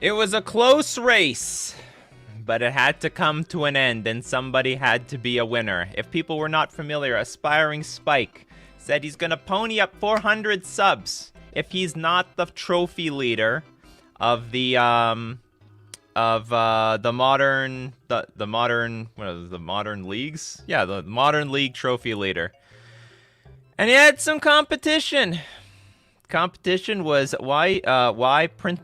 It was a close race, but it had to come to an end, and somebody had to be a winner. If people were not familiar, AspiringSpike said he's gonna pony up 400 subs if he's not the trophy leader of the modern leagues. Yeah, the modern league trophy leader, and he had some competition. Competition was yPrincipe.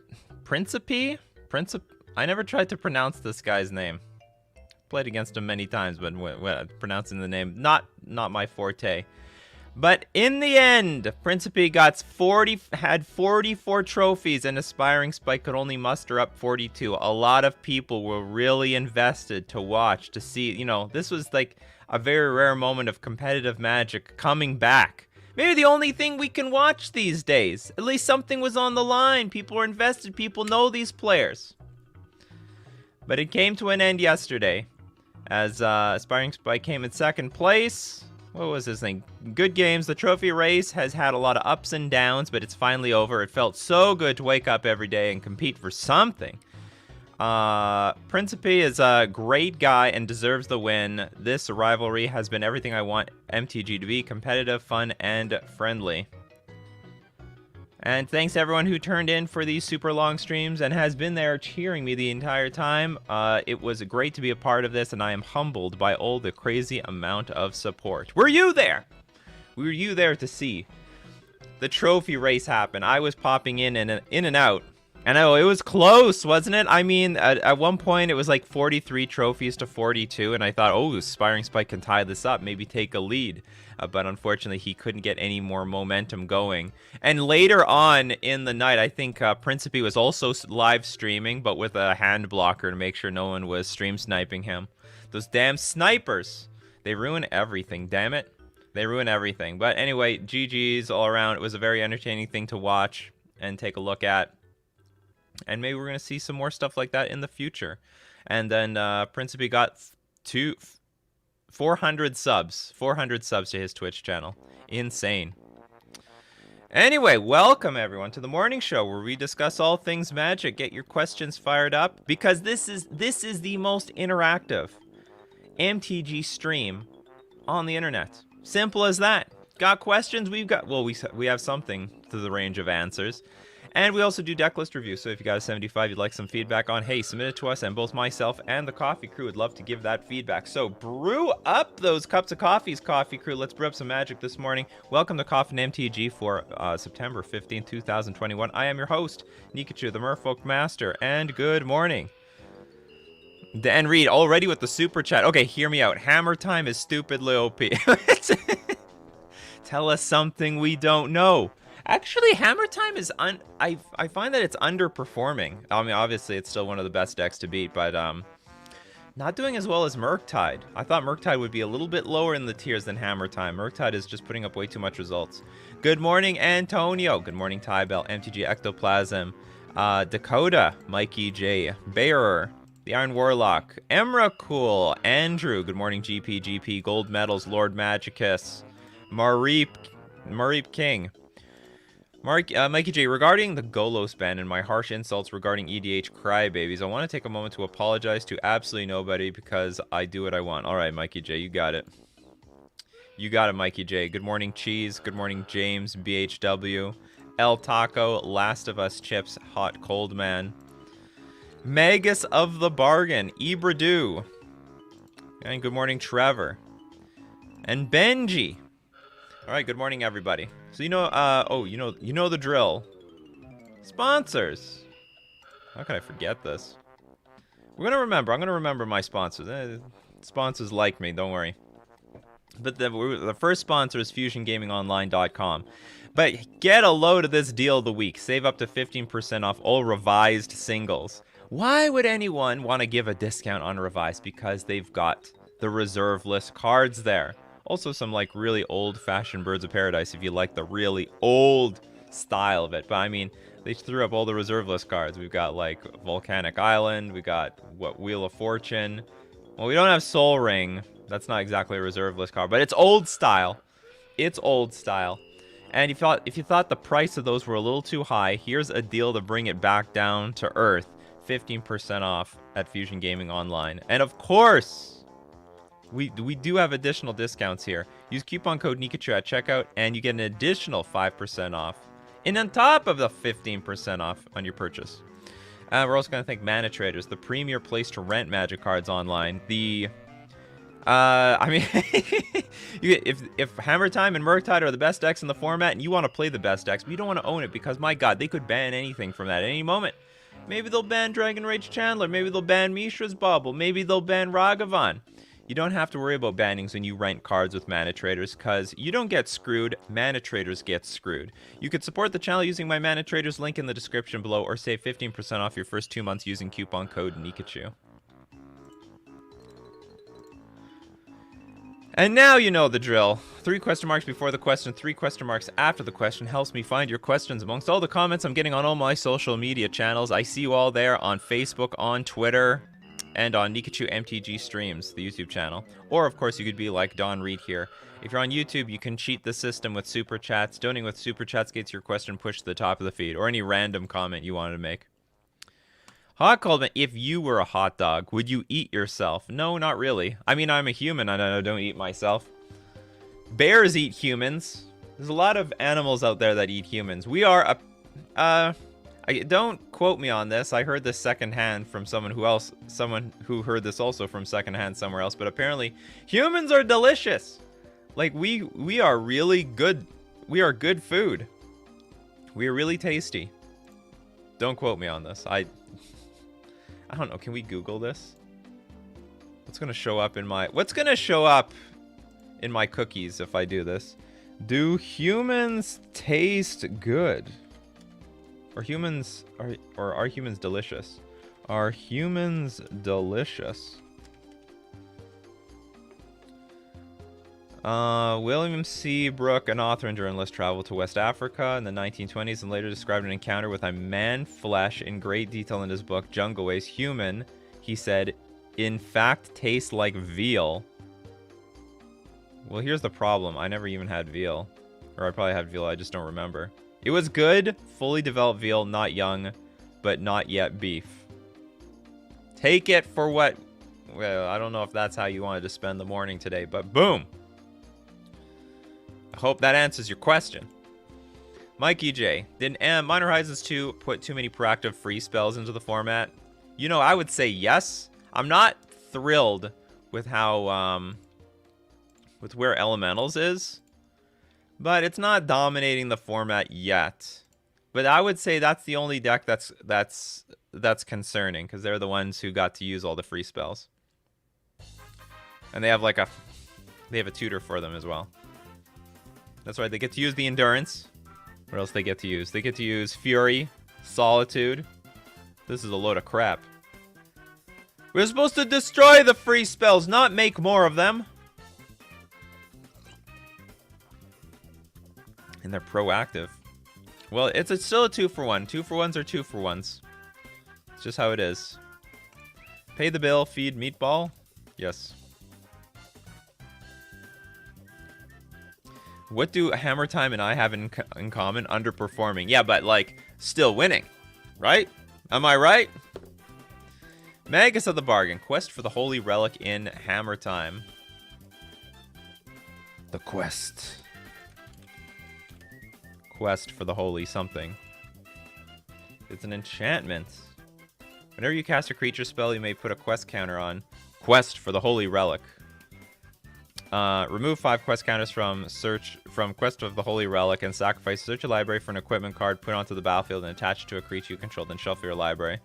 I never tried to pronounce this guy's name. Played against him many times, but pronouncing the name not my forte. But in the end, Principe had 44 trophies, and AspiringSpike could only muster up 42. A lot of people were really invested to watch, to see. You know, this was like a very rare moment of competitive Magic coming back. Maybe the only thing we can watch these days. At least something was on the line. People were invested. People know these players. But it came to an end yesterday, as AspiringSpike came in second place. What was his thing? Good games. The trophy race has had a lot of ups and downs, but it's finally over. It felt so good to wake up every day and compete for something. Principe is a great guy and deserves the win. This rivalry has been everything I want MTG to be: competitive, fun, and friendly. And thanks to everyone who turned in for these super long streams and has been there cheering me the entire time. It was great to be a part of this, and I am humbled by all the crazy amount of support. Were you there? Were you there to see the trophy race happen? I was popping in and out. And it was close, wasn't it? I mean, at one point it was like 43 trophies to 42, and I thought, oh, AspiringSpike can tie this up, maybe take a lead. But unfortunately, he couldn't get any more momentum going. And later on in the night, I think Principe was also live streaming, but with a hand blocker to make sure no one was stream sniping him. Those damn snipers! They ruin everything, damn it. They ruin everything. But anyway, GG's all around. It was a very entertaining thing to watch and take a look at. And maybe we're going to see some more stuff like that in the future. And then Principe got 400 subs. 400 subs to his Twitch channel. Insane. Anyway, welcome everyone to the morning show where we discuss all things Magic. Get your questions fired up because this is the most interactive MTG stream on the internet. Simple as that. Got questions? We have something to the range of answers. And we also do Decklist reviews, so if you got a 75 you'd like some feedback on, hey, submit it to us, and both myself and the coffee crew would love to give that feedback. So brew up those cups of coffees, coffee crew. Let's brew up some Magic this morning. Welcome to Coffee and MTG for September 15th, 2021. I am your host, Nikachu, the Merfolk Master, and good morning. Dan Reed, already with the super chat. Okay, hear me out. Hammer time is stupidly OP. Tell us something we don't know. Actually, Hammer Time is I find that it's underperforming. I mean, obviously, it's still one of the best decks to beat, but not doing as well as Murktide. I thought Murktide would be a little bit lower in the tiers than Hammer Time. Murktide is just putting up way too much results. Good morning, Antonio. Good morning, Tybell, MTG Ectoplasm, Dakota, Mikey J, Bearer, the Iron Warlock, Emrakul, Andrew. Good morning, GP, Gold Medals, Lord Magicus, Mareep King. Mikey J, regarding the Golos ban and my harsh insults regarding EDH crybabies, I want to take a moment to apologize to absolutely nobody because I do what I want. All right, Mikey J, you got it. You got it, Mikey J. Good morning, Cheese. Good morning, James, BHW, El Taco, Last of Us Chips, Hot Cold Man, Magus of the Bargain, Ibradu, and good morning, Trevor, and Benji. All right, good morning, everybody. So you know the drill. Sponsors. How could I forget this? I'm gonna remember my sponsors. Sponsors like me, don't worry. But the first sponsor is FusionGamingOnline.com. But get a load of this deal of the week. Save up to 15% off all revised singles. Why would anyone want to give a discount on revised? Because they've got the reserve list cards there. Also some like really old-fashioned Birds of Paradise if you like the really old style of it. But I mean, they threw up all the reserve list cards. We've got like Volcanic Island. We got Wheel of Fortune. Well, we don't have Soul Ring. That's not exactly a reserve list card, but it's old style. It's old style. And if you thought the price of those were a little too high, here's a deal to bring it back down to earth. 15% off at Fusion Gaming Online. And of course, we do have additional discounts here. Use coupon code Nikachu at checkout, and you get an additional 5% off. And on top of the 15% off on your purchase. We're also going to thank Mana Traders, the premier place to rent Magic cards online. I mean, if Hammer Time and Murktide are the best decks in the format, and you want to play the best decks, but you don't want to own it because, my God, they could ban anything from that at any moment. Maybe they'll ban Dragon Rage Chandler. Maybe they'll ban Mishra's Bubble. Maybe they'll ban Ragavan. You don't have to worry about bannings when you rent cards with Mana Traders, because you don't get screwed, Mana Traders get screwed. You could support the channel using my Mana Traders link in the description below, or save 15% off your first 2 months using coupon code Nikachu. And now you know the drill. 3 question marks before the question, 3 question marks after the question helps me find your questions amongst all the comments I'm getting on all my social media channels. I see you all there on Facebook, on Twitter, and on Nikachu MTG Streams, the YouTube channel. Or, of course, you could be like Don Reed here. If you're on YouTube, you can cheat the system with Super Chats. Donating with Super Chats gets your question pushed to the top of the feed, or any random comment you wanted to make. Hot Coldman, if you were a hot dog, would you eat yourself? No, not really. I mean, I'm a human, and I don't eat myself. Bears eat humans. There's a lot of animals out there that eat humans. We are a... don't quote me on this. I heard this secondhand from someone who heard this also from secondhand somewhere else. But apparently, humans are delicious. Like, we are really good. We are good food. We are really tasty. Don't quote me on this. I don't know. Can we Google this? What's gonna show up in my cookies if I do this? Do humans taste good? Are humans delicious? Are humans delicious? William C. Brooke, an author and journalist, traveled to West Africa in the 1920s and later described an encounter with a man flesh in great detail in his book, Jungle Ways. Human, he said, in fact tastes like veal. Well, here's the problem. I never even had veal. Or I probably had veal, I just don't remember. It was good, fully developed veal, not young, but not yet beef. Take it for what... Well, I don't know if that's how you wanted to spend the morning today, but boom! I hope that answers your question. Mikey J. Did Minor Horizons 2 put too many proactive free spells into the format? You know, I would say yes. I'm not thrilled with how... with where Elementals is. But it's not dominating the format yet. But I would say that's the only deck that's concerning, because they're the ones who got to use all the free spells. And they have a tutor for them as well. That's right, they get to use the Endurance. What else they get to use? They get to use Fury, Solitude. This is a load of crap. We're supposed to destroy the free spells, not make more of them. And they're proactive. Well, it's still a 2-for-1. 2-for-1s are 2-for-1s. It's just how it is. Pay the bill, feed meatball. Yes. What do Hammer Time and I have in common? Underperforming. Yeah, but, like, still winning. Right? Am I right? Magus of the Bargain. Quest for the Holy Relic in Hammer Time. The quest. Quest for the Holy something. It's an enchantment. Whenever you cast a creature spell, you may put a quest counter on. Quest for the Holy Relic. Remove 5 quest counters from Quest of the Holy Relic and sacrifice. Search your library for an equipment card, put it onto the battlefield, and attach it to a creature you control, then shuffle your library.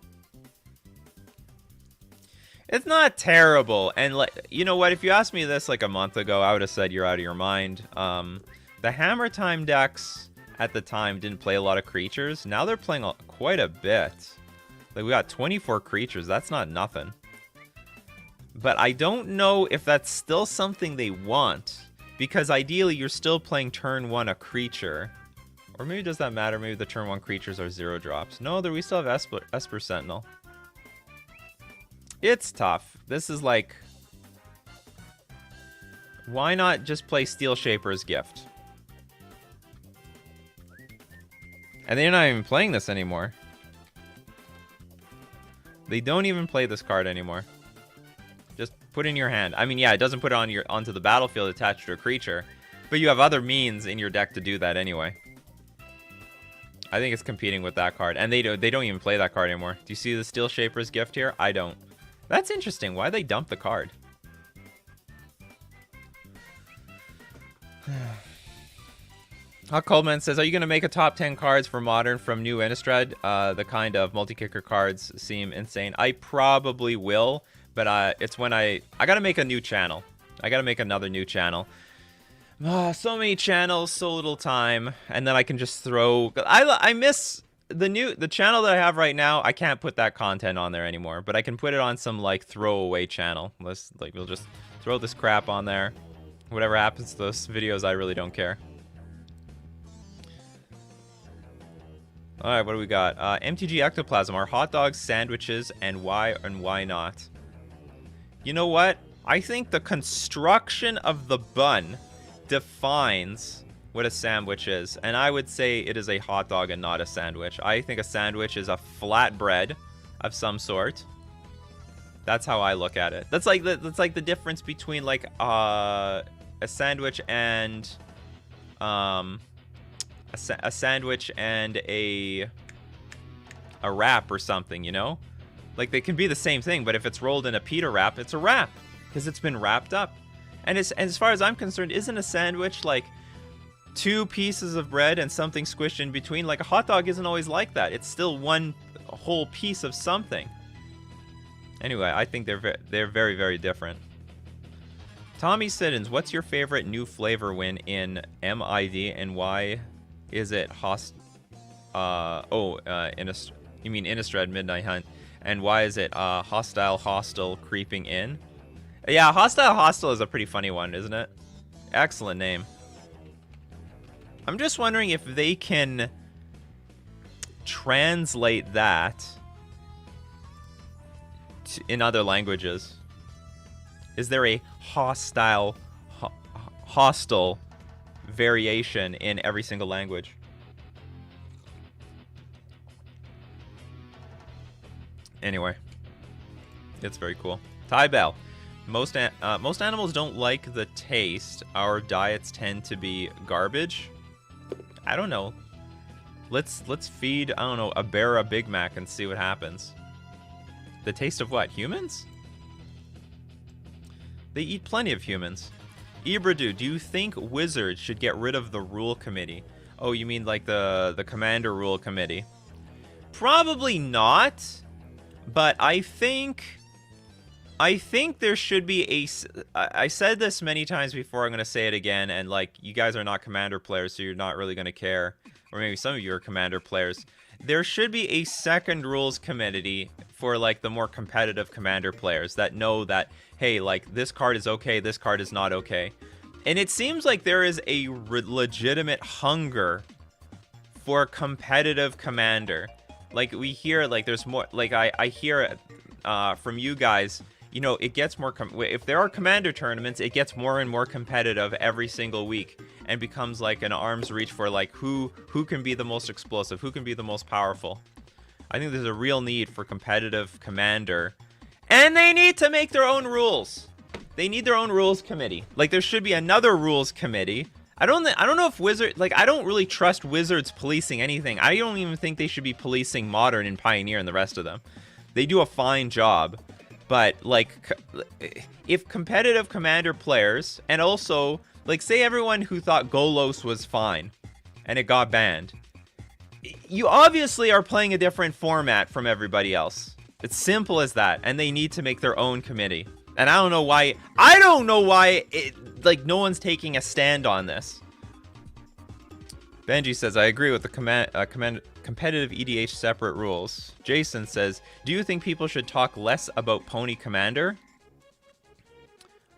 It's not terrible. And, you know what? If you asked me this like a month ago, I would have said you're out of your mind. The Hammer Time decks at the time didn't play a lot of creatures. Now they're playing quite a bit. Like, we got 24 creatures. That's not nothing. But I don't know if that's still something they want. Because ideally, you're still playing turn 1 a creature. Or maybe does that matter? Maybe the turn 1 creatures are 0 drops. No, we still have Esper Sentinel. It's tough. This is like... Why not just play Steel Shaper's Gift? And they're not even playing this anymore. They don't even play this card anymore. Just put in your hand. I mean, yeah, it doesn't put it on onto the battlefield attached to a creature, but you have other means in your deck to do that anyway. I think it's competing with that card, and they don't even play that card anymore. Do you see the Steel Shaper's Gift here? I don't. That's interesting. Why they dump the card? Hot Coldman says, are you going to make a top 10 cards for Modern from new Innistrad? The kind of multi-kicker cards seem insane. I probably will, but it's when I got to make a new channel. I got to make another new channel. So many channels, so little time, and then I can just throw... I miss the channel that I have right now. I can't put that content on there anymore, but I can put it on some, like, throwaway channel. We'll just throw this crap on there. Whatever happens to those videos, I really don't care. All right, what do we got? MTG Ectoplasm. Are hot dogs sandwiches, and why not? You know what? I think the construction of the bun defines what a sandwich is, and I would say it is a hot dog and not a sandwich. I think a sandwich is a flat bread of some sort. That's how I look at it. That's like the difference between like a sandwich and a sandwich and a wrap or something, you know? Like, they can be the same thing, but if it's rolled in a pita wrap, it's a wrap because it's been wrapped up. And as far as I'm concerned, isn't a sandwich like 2 pieces of bread and something squished in between? Like, a hot dog isn't always like that. It's still one whole piece of something. Anyway, I think they're very, very different. Tommy Siddons, what's your favorite new flavor win in MID, and why is it you mean Innistrad Midnight Hunt, and why is it Hostile creeping in? Yeah, Hostile is a pretty funny one, isn't it? Excellent name. I'm just wondering if they can translate that in other languages. Is there a hostile variation in every single language? Anyway, it's very cool. Ty Bell. Most animals don't like the taste. Our diets tend to be garbage. I don't know. Let's feed, I don't know, a bear a Big Mac and see what happens. The taste of what? Humans? They eat plenty of humans. Ibradu, do you think Wizards should get rid of the rule committee? Oh, you mean like the commander rule committee? Probably not. But I think there should be I said this many times before, I'm going to say it again, and like, you guys are not commander players, so you're not really going to care. Or maybe some of you are commander players. There should be a second rules committee for like the more competitive commander players that know that, hey, like, this card is okay, this card is not okay. And it seems like there is a legitimate hunger for competitive commander. Like, we hear, like, there's more, like, I hear from you guys, you know, it gets more, if there are commander tournaments, it gets more and more competitive every single week and becomes like an arm's reach for like who can be the most explosive, who can be the most powerful. I think there's a real need for competitive commander, and they need to make their own rules. They need their own rules committee. Like, there should be another rules committee. I don't know if Wizards, like, I don't really trust Wizards policing anything. I don't even think they should be policing Modern and Pioneer and the rest of them. They do a fine job. But, like, if competitive commander players, and also, like, say everyone who thought Golos was fine, and it got banned, you obviously are playing a different format from everybody else. It's simple as that, and they need to make their own committee. And I don't know why, like, no one's taking a stand on this. Benji says, I agree with the competitive EDH separate rules. Jason says, do you think people should talk less about Pony Commander?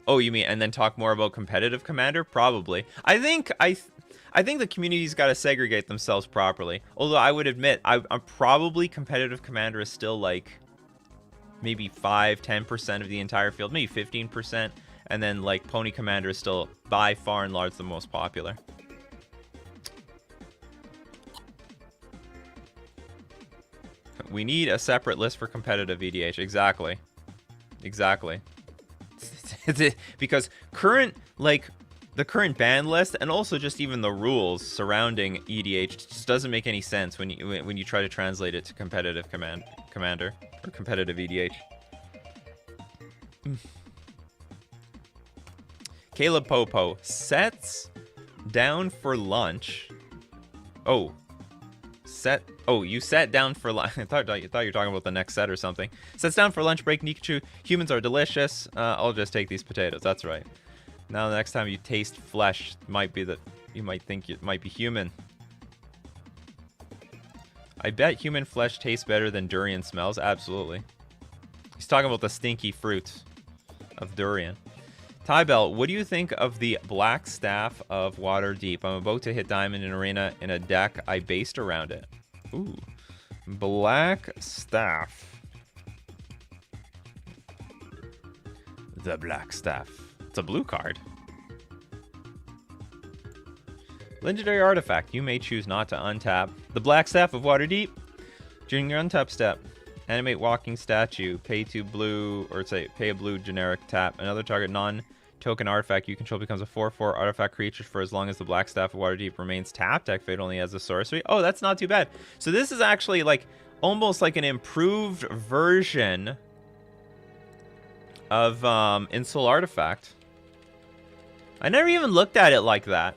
Oh, you mean, and then talk more about competitive Commander? Probably. I think the community's got to segregate themselves properly. Although I would admit, I'm probably competitive Commander is still like maybe 5-10% of the entire field, maybe 15%, and then like Pony Commander is still by far and large the most popular. We need a separate list for competitive EDH. Exactly. Exactly. Because the current ban list and also just even the rules surrounding EDH just doesn't make any sense when you try to translate it to competitive commander or competitive EDH. Caleb Popo sets down for lunch. Oh, you sat down for lunch. I thought you were talking about the next set or something. Sets down for lunch break. Nikachu. Humans are delicious. I'll just take these potatoes. That's right. Now the next time you taste flesh, you might think it might be human. I bet human flesh tastes better than durian smells. Absolutely. He's talking about the stinky fruit of durian. Tybell, what do you think of the Black Staff of Waterdeep? I'm about to hit Diamond in Arena in a deck I based around it. Ooh. Black Staff. The Black Staff. It's a blue card. Legendary artifact. You may choose not to untap. The Black Staff of Waterdeep. During your untap step, animate walking statue. Pay a blue generic tap. Another target non-token artifact you control becomes a 4/4 artifact creature for as long as the Black Staff of Waterdeep remains tapped. Activate only as a sorcery. Oh, that's not too bad. So this is actually like almost like an improved version of Ensoul Artifact. I never even looked at it like that.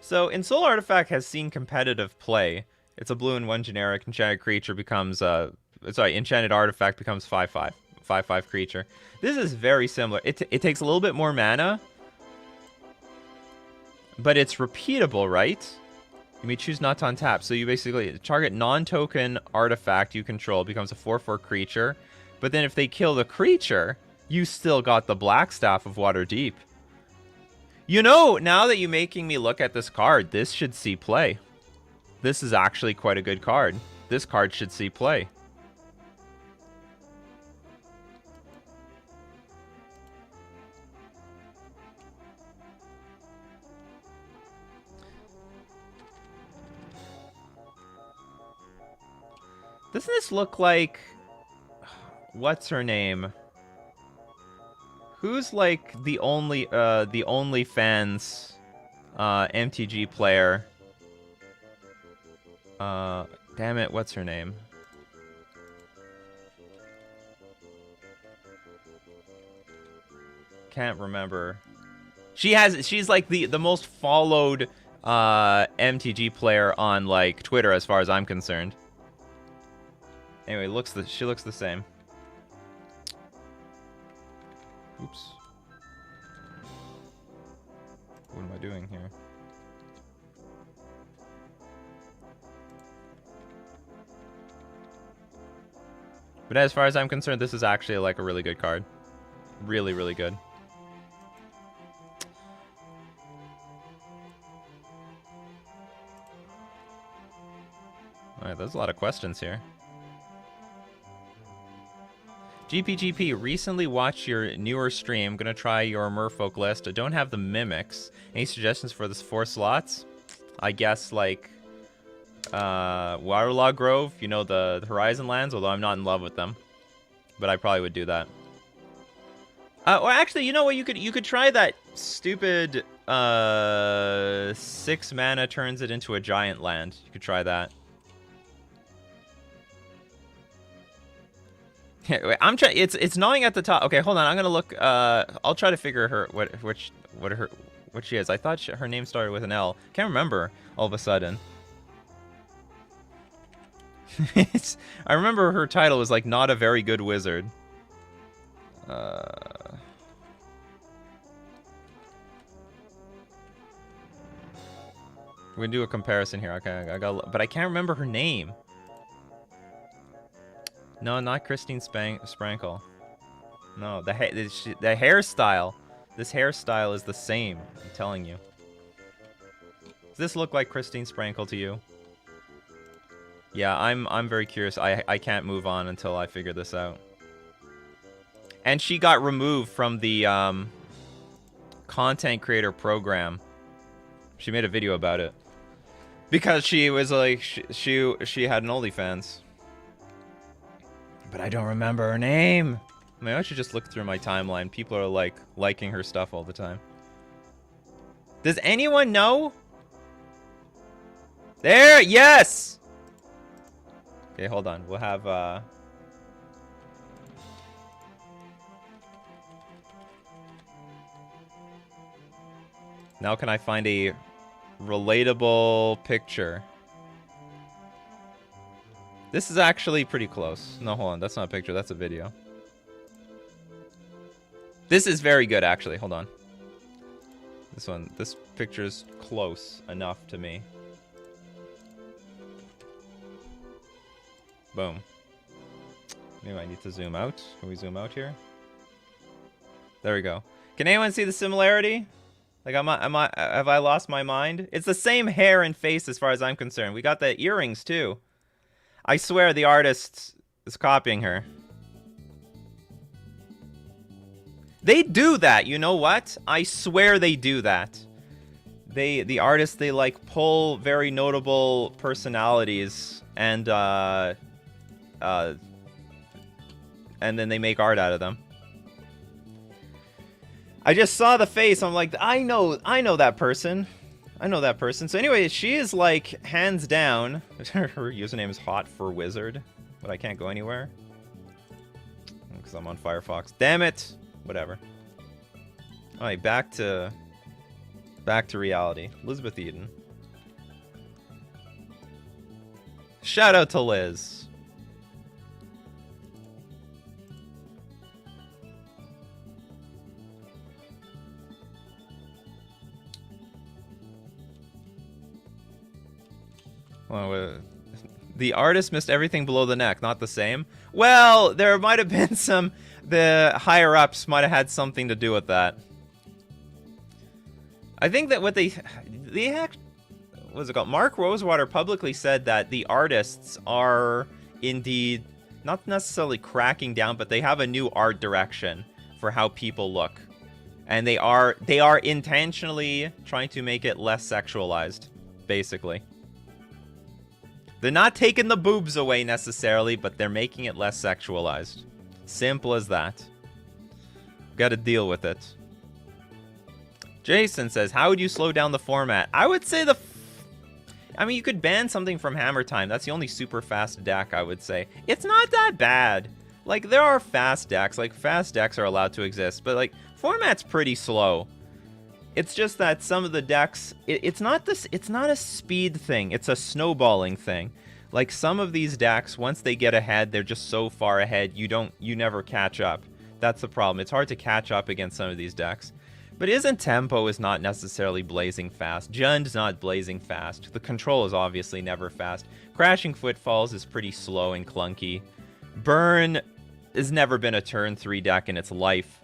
So Ensoul Artifact has seen competitive play. It's a blue and 1 generic. Enchanted creature becomes enchanted artifact becomes 5/5. 5/5 creature. This is very similar. It takes a little bit more mana, but it's repeatable, right? You may choose not to untap. So you basically target non-token artifact you control becomes a 4/4 creature, but then if they kill the creature, you still got the Black Staff of Waterdeep. You know, now that you're making me look at this card, this should see play. This is actually quite a good card. This card should see play. Doesn't this look like... What's her name? Who's like the only fans MTG player? Damn it, what's her name? Can't remember. She's like the most followed MTG player on like Twitter as far as I'm concerned. Anyway, she looks the same. Oops. What am I doing here? But as far as I'm concerned, this is actually like a really good card. Really, really good. Alright, there's a lot of questions here. GPGP, recently watched your newer stream. Gonna try your Merfolk list. I don't have the mimics. Any suggestions for this 4 slots? I guess like Waterlog Grove, you know, the Horizon lands, although I'm not in love with them. But I probably would do that. Or actually, you know what, you could try that stupid 6 mana turns it into a giant land. You could try that. I'm trying. It's gnawing at the top. Okay, hold on. I'm gonna look. I'll try to figure her what she is. I thought her name started with an L. Can't remember all of a sudden. I remember her title was like not a very good wizard. We're gonna do a comparison here. Okay, but I can't remember her name. No, not Christine Sprankle. No, the hairstyle. This hairstyle is the same. I'm telling you. Does this look like Christine Sprankle to you? Yeah, I'm very curious. I can't move on until I figure this out. And she got removed from the content creator program. She made a video about it because she was like she had an OnlyFans. But I don't remember her name. Maybe I should just look through my timeline. People are like liking her stuff all the time. Does anyone know? There, yes! Okay, hold on. We'll have, now can I find a relatable picture? This is actually pretty close. No, hold on. That's not a picture. That's a video. This is very good, actually. Hold on. This picture is close enough to me. Boom. Maybe I need to zoom out. Can we zoom out here? There we go. Can anyone see the similarity? Like, have I lost my mind? It's the same hair and face as far as I'm concerned. We got the earrings, too. I swear the artist is copying her. They do that, you know what? I swear they do that. The artists, they like pull very notable personalities and then they make art out of them. I just saw the face. I'm like, I know that person. I know that person. So anyway, she is like hands down. Her username is Hot for Wizard, but I can't go anywhere because I'm on Firefox. Damn it. Whatever. All right, back to reality. Elizabeth Eden. Shout out to Liz. Well, the artist missed everything below the neck, not the same. Well, there might have been some. The higher ups might have had something to do with that. I think that what what's it called? Mark Rosewater publicly said that the artists are indeed not necessarily cracking down, but they have a new art direction for how people look, and they are intentionally trying to make it less sexualized, basically. They're not taking the boobs away necessarily, but they're making it less sexualized. Simple as that. Got to deal with it. Jason says, how would you slow down the format? I would say I mean, you could ban something from Hammer Time. That's the only super fast deck, I would say. It's not that bad. Like, there are fast decks. Like, fast decks are allowed to exist. But, like, format's pretty slow. It's just that some of the decks, it's not a speed thing. It's a snowballing thing. Like, some of these decks, once they get ahead, they're just so far ahead, you never catch up. That's the problem. It's hard to catch up against some of these decks. But Isn't Tempo is not necessarily blazing fast. Jund's not blazing fast. The control is obviously never fast. Crashing Footfalls is pretty slow and clunky. Burn has never been a turn 3 deck in its life.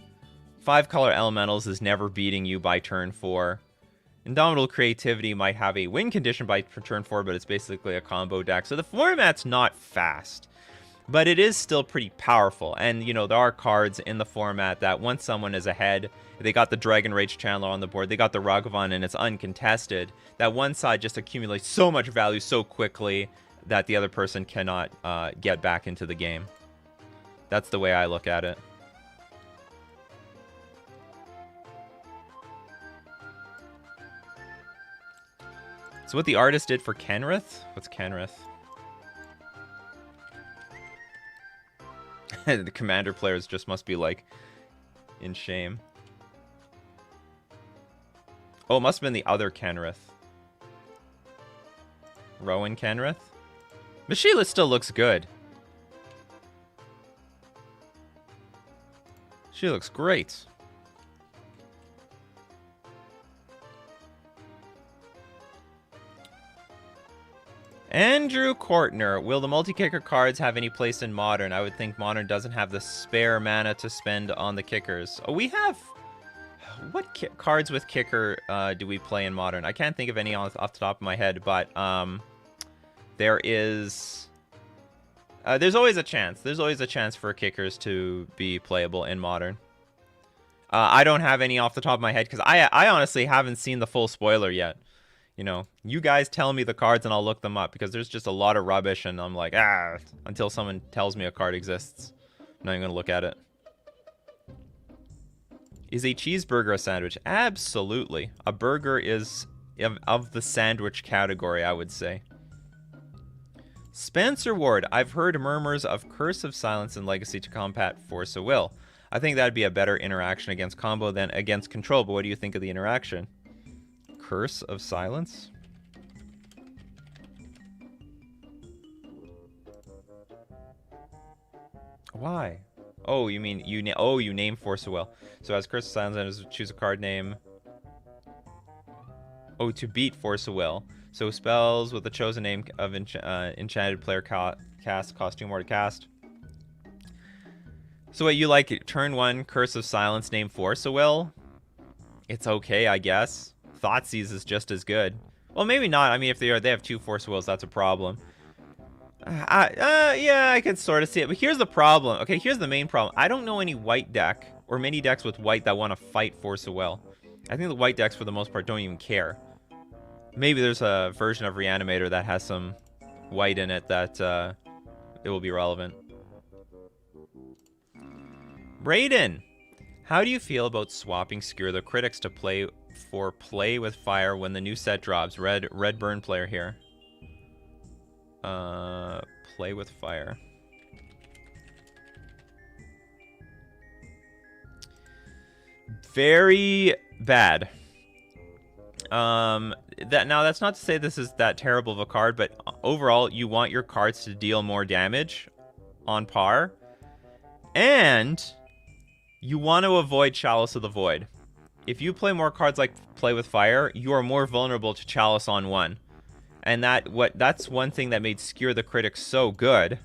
5-color Elementals is never beating you by turn 4. Indomitable Creativity might have a win condition by turn 4, but it's basically a combo deck. So the format's not fast, but it is still pretty powerful. And, you know, there are cards in the format that once someone is ahead, they got the Dragon Rage Channeler on the board, they got the Ragavan, and it's uncontested, that one side just accumulates so much value so quickly that the other person cannot get back into the game. That's the way I look at it. So what the artist did for Kenrith? What's Kenrith? The commander players just must be like in shame. Oh, it must have been the other Kenrith. Rowan Kenrith? But Sheila still looks good. She looks great. Andrew Kortner, will the multi-kicker cards have any place in Modern? I would think Modern doesn't have the spare mana to spend on the kickers. Oh, we have... What cards with kicker do we play in Modern? I can't think of any off the top of my head, but there is... there's always a chance. There's always a chance for kickers to be playable in Modern. I don't have any off the top of my head, because I honestly haven't seen the full spoiler yet. You know, you guys tell me the cards and I'll look them up, because there's just a lot of rubbish and I'm like, until someone tells me a card exists, I'm not even gonna look at it. Is a cheeseburger a sandwich? Absolutely. A burger is of the sandwich category, I would say. Spencer Ward, I've heard murmurs of Curse of Silence and Legacy to combat Force of Will. I think that'd be a better interaction against combo than against control, but what do you think of the interaction? Curse of Silence? Why? Oh, you mean you name Force of Will. So as Curse of Silence, choose a card name. Oh, to beat Force of Will. So spells with the chosen name of enchanted player cast cost 2 more to cast. So what, you like it? Turn 1, Curse of Silence, name Force of Will? It's okay, I guess. Thoughtseize is just as good. Well, maybe not. I mean, if they have 2 Force of Wills, that's a problem. Yeah, I could sort of see it. But here's the problem. Okay, here's the main problem. I don't know any white deck, or many decks with white that want to fight Force of Will. I think the white decks, for the most part, don't even care. Maybe there's a version of Reanimator that has some white in it that it will be relevant. Brayden, how do you feel about swapping Skewer the Critics to play with Fire when the new set drops? Red burn player here. Play with Fire. Very bad. That's not to say this is that terrible of a card, but overall you want your cards to deal more damage on par, and you want to avoid Chalice of the Void. If you play more cards like Play with Fire, you are more vulnerable to Chalice on 1. And that's one thing that made Skewer the Critic so good.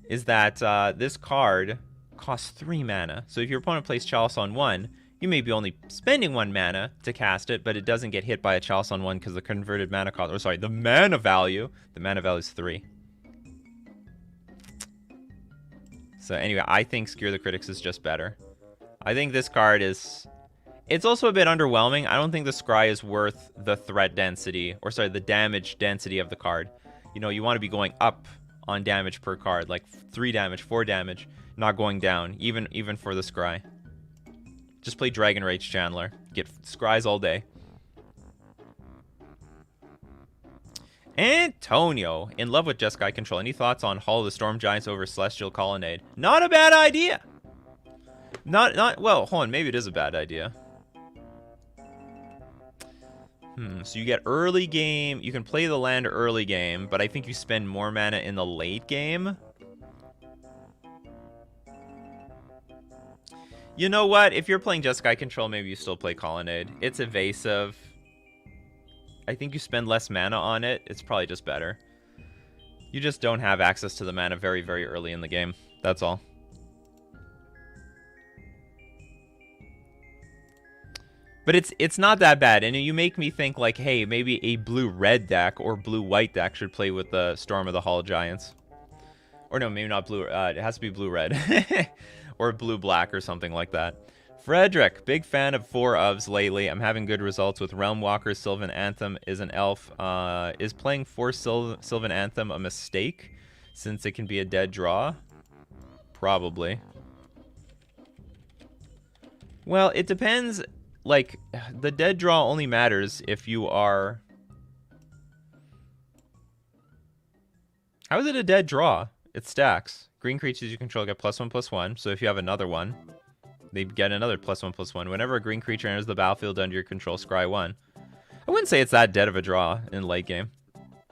Is that this card costs 3 mana. So if your opponent plays Chalice on 1, you may be only spending 1 mana to cast it, but it doesn't get hit by a Chalice on 1 because the converted mana cost, or sorry, the mana value is 3. So anyway, I think Skewer the Critics is just better. I think this card is... It's also a bit underwhelming. I don't think the Scry is worth the threat density, or sorry, the damage density of the card. You know, you want to be going up on damage per card, like 3 damage, 4 damage, not going down, even for the Scry. Just play Dragon Rage Chandler. Get Scries all day. Antonio, in love with Jeskai Control. Any thoughts on Hall of the Storm Giants over Celestial Colonnade? Not a bad idea. Well, hold on, maybe it is a bad idea. So you get early game. You can play the land early game, but I think you spend more mana in the late game. You know what? If you're playing Jeskai Control, maybe you still play Colonnade. It's evasive. I think you spend less mana on it. It's probably just better. You just don't have access to the mana very, very early in the game. That's all. But it's not that bad. And you make me think like, hey, maybe a blue-red deck or blue-white deck should play with the Storm of the Hall Giants. Or no, maybe not blue. It has to be blue-red. Or blue-black or something like that. Frederick, big fan of 4-ofs lately. I'm having good results with Realm Walker. Sylvan Anthem is an elf. Is playing 4 Sylvan Anthem a mistake, since it can be a dead draw? Probably. Well, it depends. Like, the dead draw only matters if you are... How is it a dead draw? It stacks. Green creatures you control get +1/+1. So if you have another one, they get another +1/+1. Whenever a green creature enters the battlefield under your control, scry 1. I wouldn't say it's that dead of a draw in late game.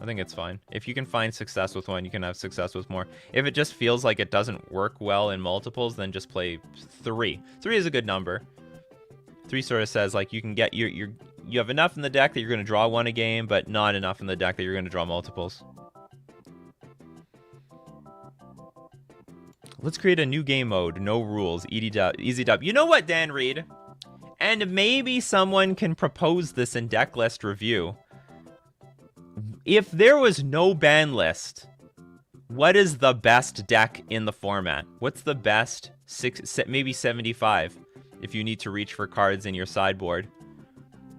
I think it's fine. If you can find success with one, you can have success with more. If it just feels like it doesn't work well in multiples, then just play 3. 3 is a good number. 3 sort of says like you can get you have enough in the deck that you're going to draw 1 a game, but not enough in the deck that you're going to draw multiples. Let's create a new game mode. No rules. Easy dub. You know what, Dan Reed? And maybe someone can propose this in Decklist review. If there was no ban list, what is the best deck in the format? What's the best? Maybe 75. if you need to reach for cards in your sideboard.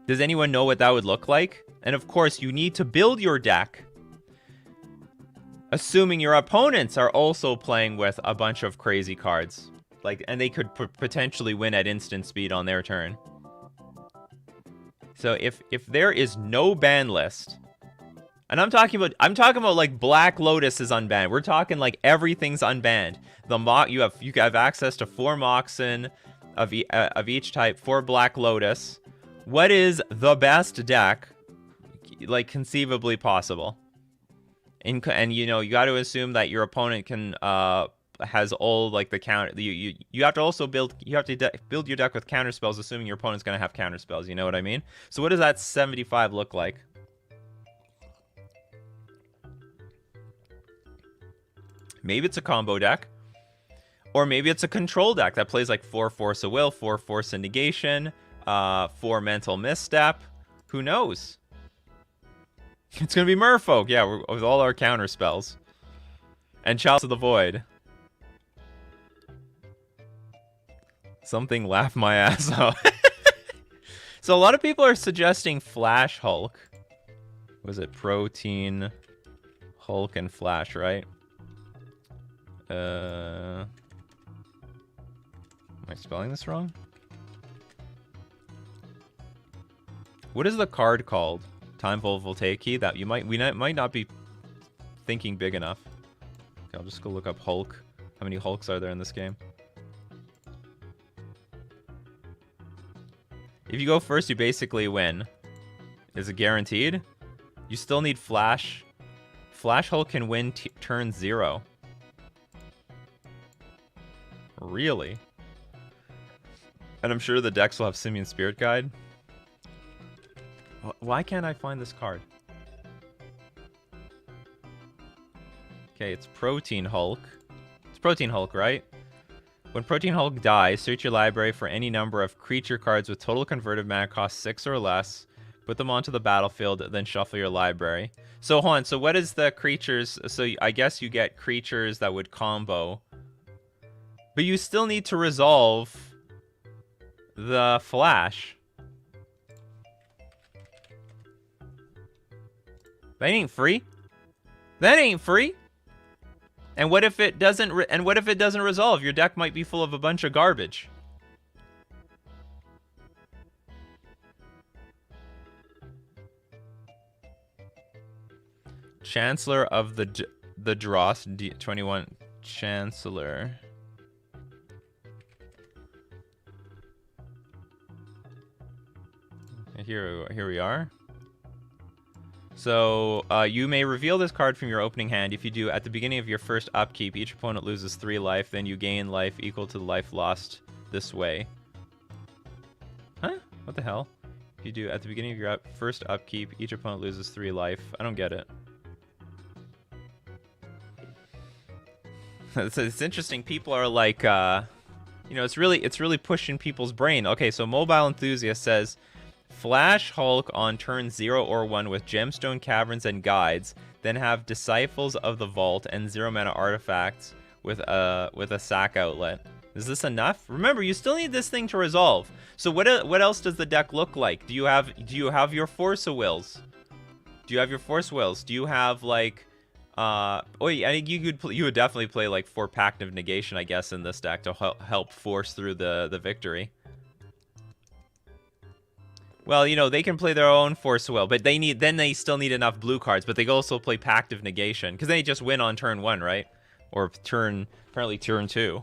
Does anyone know what that would look like? And of course, you need to build your deck, assuming your opponents are also playing with a bunch of crazy cards. And they could potentially win at instant speed on their turn. So if there is no ban list, and I'm talking about like Black Lotus is unbanned. We're talking like everything's unbanned. You have access to 4 Moxen of each type, 4 Black Lotus. What is the best deck, like, conceivably possible? And you know, you got to assume that your opponent can has all like the counter. You have to also build your deck with counter spells, assuming your opponent's gonna have counter spells. You know what I mean? So what does that 75 look like? Maybe it's a combo deck, or maybe it's a control deck that plays like 4 Force of Will, 4 Force of Negation, 4 Mental Misstep. Who knows? It's gonna be Merfolk, yeah, with all our counter spells, and Chalice of the Void. Something laugh my ass off. So a lot of people are suggesting Flash Hulk. Was it Protein, Hulk, and Flash, right? Am I spelling this wrong? What is the card called? Time Voltaic Key? That we might not be thinking big enough. Okay, I'll just go look up Hulk. How many Hulks are there in this game? If you go first, you basically win. Is it guaranteed? You still need Flash. Flash Hulk can win turn 0. Really? And I'm sure the decks will have Simian Spirit Guide. Why can't I find this card? Okay, it's Protein Hulk. It's Protein Hulk, right? When Protein Hulk dies, search your library for any number of creature cards with total converted mana cost 6 or less. Put them onto the battlefield, then shuffle your library. So, hold on. So, what is the creatures? So, I guess you get creatures that would combo. But you still need to resolve the Flash. That ain't free. That ain't free. And what if it doesn't? What if it doesn't resolve? Your deck might be full of a bunch of garbage. Chancellor of the Dross 21 Chancellor. Here we are. So, you may reveal this card from your opening hand. If you do, at the beginning of your first upkeep, each opponent loses 3 life, then you gain life equal to the life lost this way. Huh? What the hell? If you do, at the beginning of your first upkeep, each opponent loses 3 life. I don't get it. It's interesting. People are like, you know, it's really pushing people's brain. Okay, so Mobile Enthusiast says, Flash Hulk on turn 0 or 1 with Gemstone Caverns and Guides, then have Disciples of the Vault and 0 mana artifacts with a sack outlet. Is this enough? Remember, you still need this thing to resolve. So what else does the deck look like? Do you have your Force of Wills? Do you have your Force Wills? Do you have like I think you would definitely play like 4 Pact of Negation, I guess, in this deck to help force through the victory. Well, you know, they can play their own Force of Will, but they still need enough blue cards, but they also play Pact of Negation, because they just win on turn 1, right? Or apparently turn 2.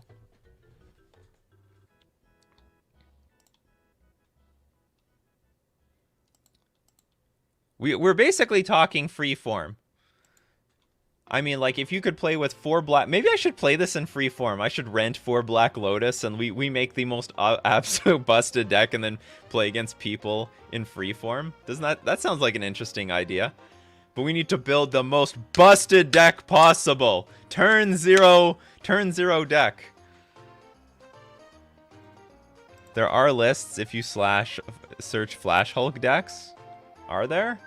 We're basically talking free form. I mean, like, if you could play with 4 black... Maybe I should play this in free form. I should rent 4 Black Lotus, and we make the most absolute busted deck and then play against people in free form. Doesn't that sounds like an interesting idea. But we need to build the most busted deck possible. Turn 0 deck. There are lists if you search Flash Hulk decks. Are there?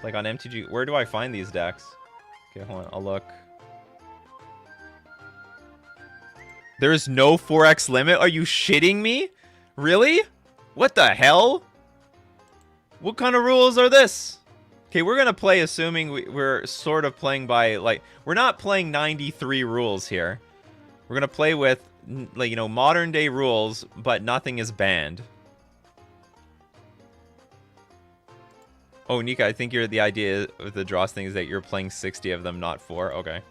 Like on MTG, where do I find these decks? Okay, hold on, I'll look. There's no 4x limit? Are you shitting me? Really? What the hell? What kind of rules are this? Okay, we're gonna play assuming we're sort of playing by, like, we're not playing 93 rules here. We're gonna play with, like, you know, modern day rules, but nothing is banned. Oh, Nika, I think the idea of the draws thing is that you're playing 60 of them, not 4. Okay.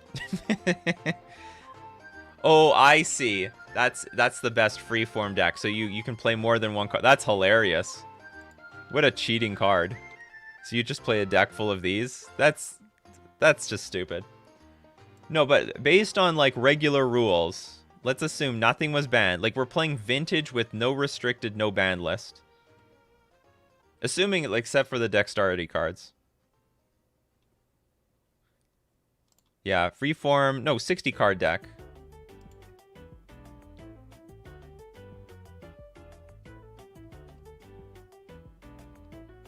Oh, I see. That's the best freeform deck. So you can play more than one card. That's hilarious. What a cheating card. So you just play a deck full of these? That's just stupid. No, but based on, like, regular rules, let's assume nothing was banned. Like, we're playing vintage with no restricted, no banned list. Assuming, like, except for the dexterity cards. Yeah, freeform, no, 60 card deck.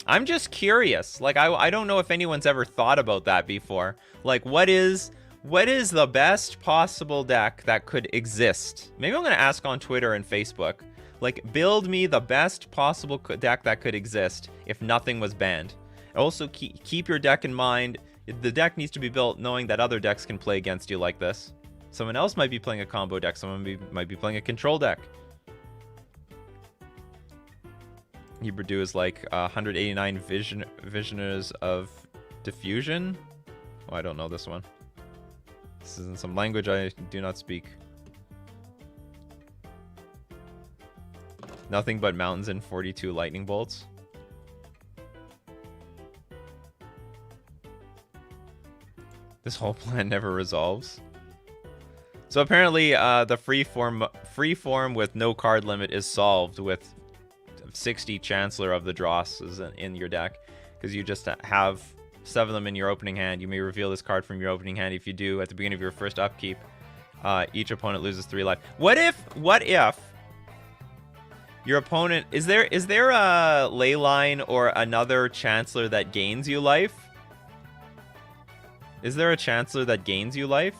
I'm just curious. Like, I don't know if anyone's ever thought about that before. Like, what is the best possible deck that could exist? Maybe I'm going to ask on Twitter and Facebook. Like, build me the best possible deck that could exist if nothing was banned. Also, keep your deck in mind. The deck needs to be built knowing that other decks can play against you like this. Someone else might be playing a combo deck. Someone might be playing a control deck. Hebrew is like 189 visioners of diffusion. Oh, I don't know this one. This is in some language I do not speak. Nothing but mountains and 42 lightning bolts. This whole plan never resolves. So apparently the freeform with no card limit is solved with 60 Chancellor of the Dross in your deck, because you just have 7 of them in your opening hand. You may reveal this card from your opening hand. If you do, at the beginning of your first upkeep, each opponent loses 3 life. What if your opponent is there a ley line or another Chancellor that gains you life? Is there a Chancellor that gains you life?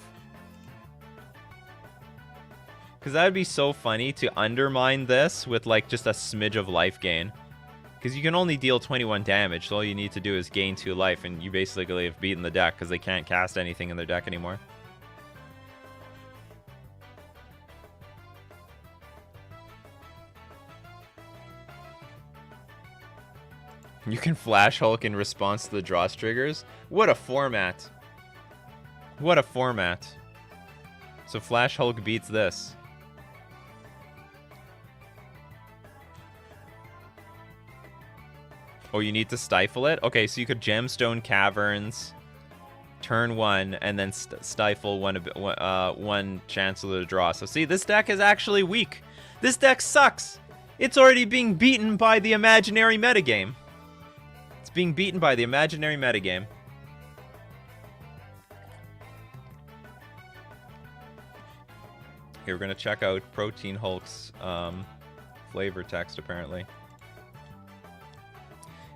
Because that would be so funny to undermine this with, like, just a smidge of life gain. Because you can only deal 21 damage, so all you need to do is gain 2 life, and you basically have beaten the deck because they can't cast anything in their deck anymore. You can Flash Hulk in response to the Dross triggers? What a format. What a format. So Flash Hulk beats this. Oh, you need to stifle it? Okay, so you could Gemstone Caverns, turn 1, and then stifle one Chancellor to draw. So see, this deck is actually weak. This deck sucks. It's already being beaten by the imaginary metagame. It's being beaten by the imaginary metagame. Here, we're going to check out Protein Hulk's flavor text, apparently.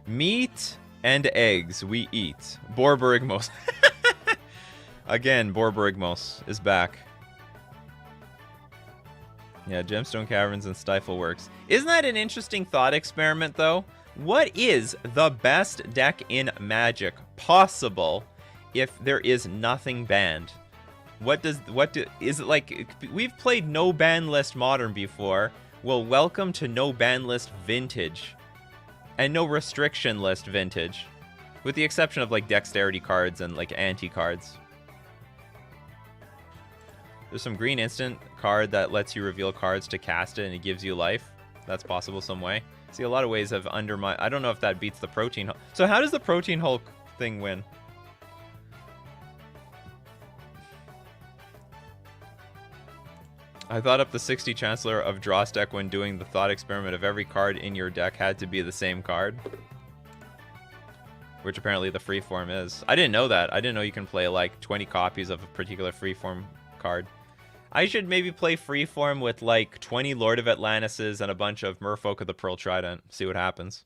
Meat and eggs we eat. Borborygmos. Again, Borborygmos is back. Yeah, Gemstone Caverns and Stifle works. Isn't that an interesting thought experiment, though? What is the best deck in Magic possible if there is nothing banned? Is it like, we've played no ban list Modern before. Well, welcome to no ban list Vintage. And no restriction list Vintage. With the exception of, like, dexterity cards and, like, anti-cards. There's some green instant card that lets you reveal cards to cast it and it gives you life. That's possible some way. See, a lot of ways have undermined... I don't know if that beats the Protein Hulk. So how does the Protein Hulk thing win? I thought up the 60 Chancellor of Dross deck when doing the thought experiment of every card in your deck had to be the same card. Which apparently the freeform is. I didn't know that. I didn't know you can play like 20 copies of a particular freeform card. I should maybe play freeform with like 20 Lord of Atlantises and a bunch of Merfolk of the Pearl Trident. See what happens.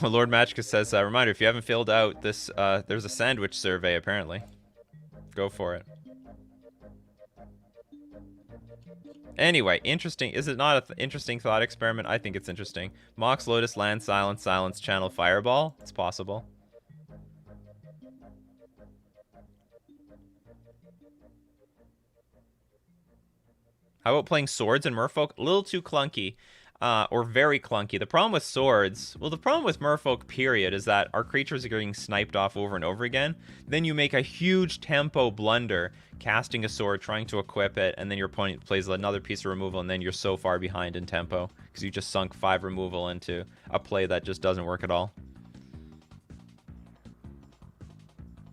Lord Magica says, reminder, if you haven't filled out this, there's a sandwich survey, apparently. Go for it. Anyway, interesting. Is it not an interesting thought experiment? I think it's interesting. Mox, Lotus, Land, Silence, Silence, Channel, Fireball. It's possible. How about playing Swords and Merfolk? A little too clunky. Or very clunky. The problem with Swords, well, the problem with Merfolk, period, is that our creatures are getting sniped off over and over again. Then you make a huge tempo blunder, casting a sword, trying to equip it, and then your opponent plays another piece of removal, and then you're so far behind in tempo, because you just sunk 5 removal into a play that just doesn't work at all.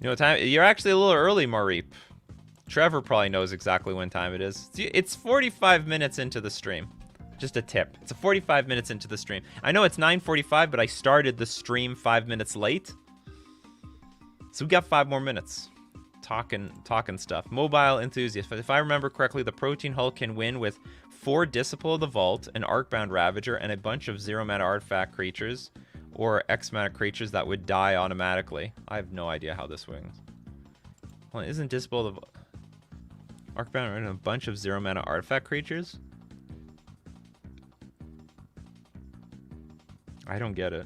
You know what time? You're actually a little early, Mareep. Trevor probably knows exactly when time it is. It's 45 minutes into the stream. Just a tip. It's 45 minutes into the stream. I know it's 9:45, but I started the stream 5 minutes late. So we got 5 more minutes. Talking stuff. Mobile Enthusiast. If I remember correctly, the Protein Hulk can win with 4 Disciple of the Vault, an Arcbound Ravager, and a bunch of 0-mana artifact creatures, or X-mana creatures that would die automatically. I have no idea how this wins. Well, isn't Disciple of the Vault... Arcbound and a bunch of 0-mana artifact creatures? I don't get it.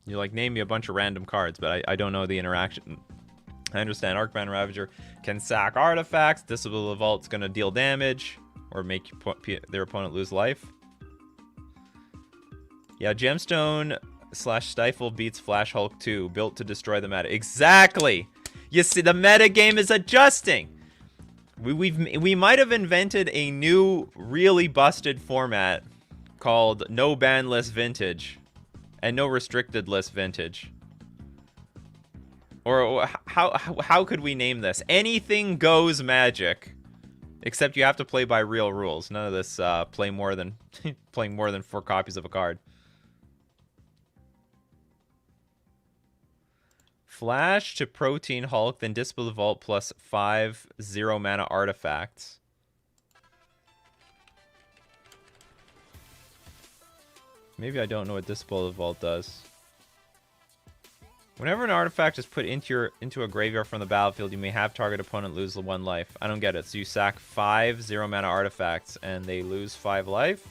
You like name me a bunch of random cards, but I don't know the interaction. I understand Arcbound Ravager can sack artifacts. Disciple of the Vault's gonna deal damage or make their opponent lose life. Yeah, Gemstone / Stifle beats Flash Hulk 2, built to destroy the meta. Exactly. You see, the meta game is adjusting. We might have invented a new, really busted format called No Ban List Vintage and No Restricted List Vintage. Or how could we name this? Anything Goes Magic, except you have to play by real rules. None of this playing more than 4 copies of a card. Flash to Protein Hulk, then Disciple of the Vault plus 5 0-mana artifacts. Maybe I don't know what Disciple of the Vault does. Whenever an artifact is put into a graveyard from the battlefield, you may have target opponent lose 1 life. I don't get it. So you sack 5 0-mana artifacts and they lose 5 life?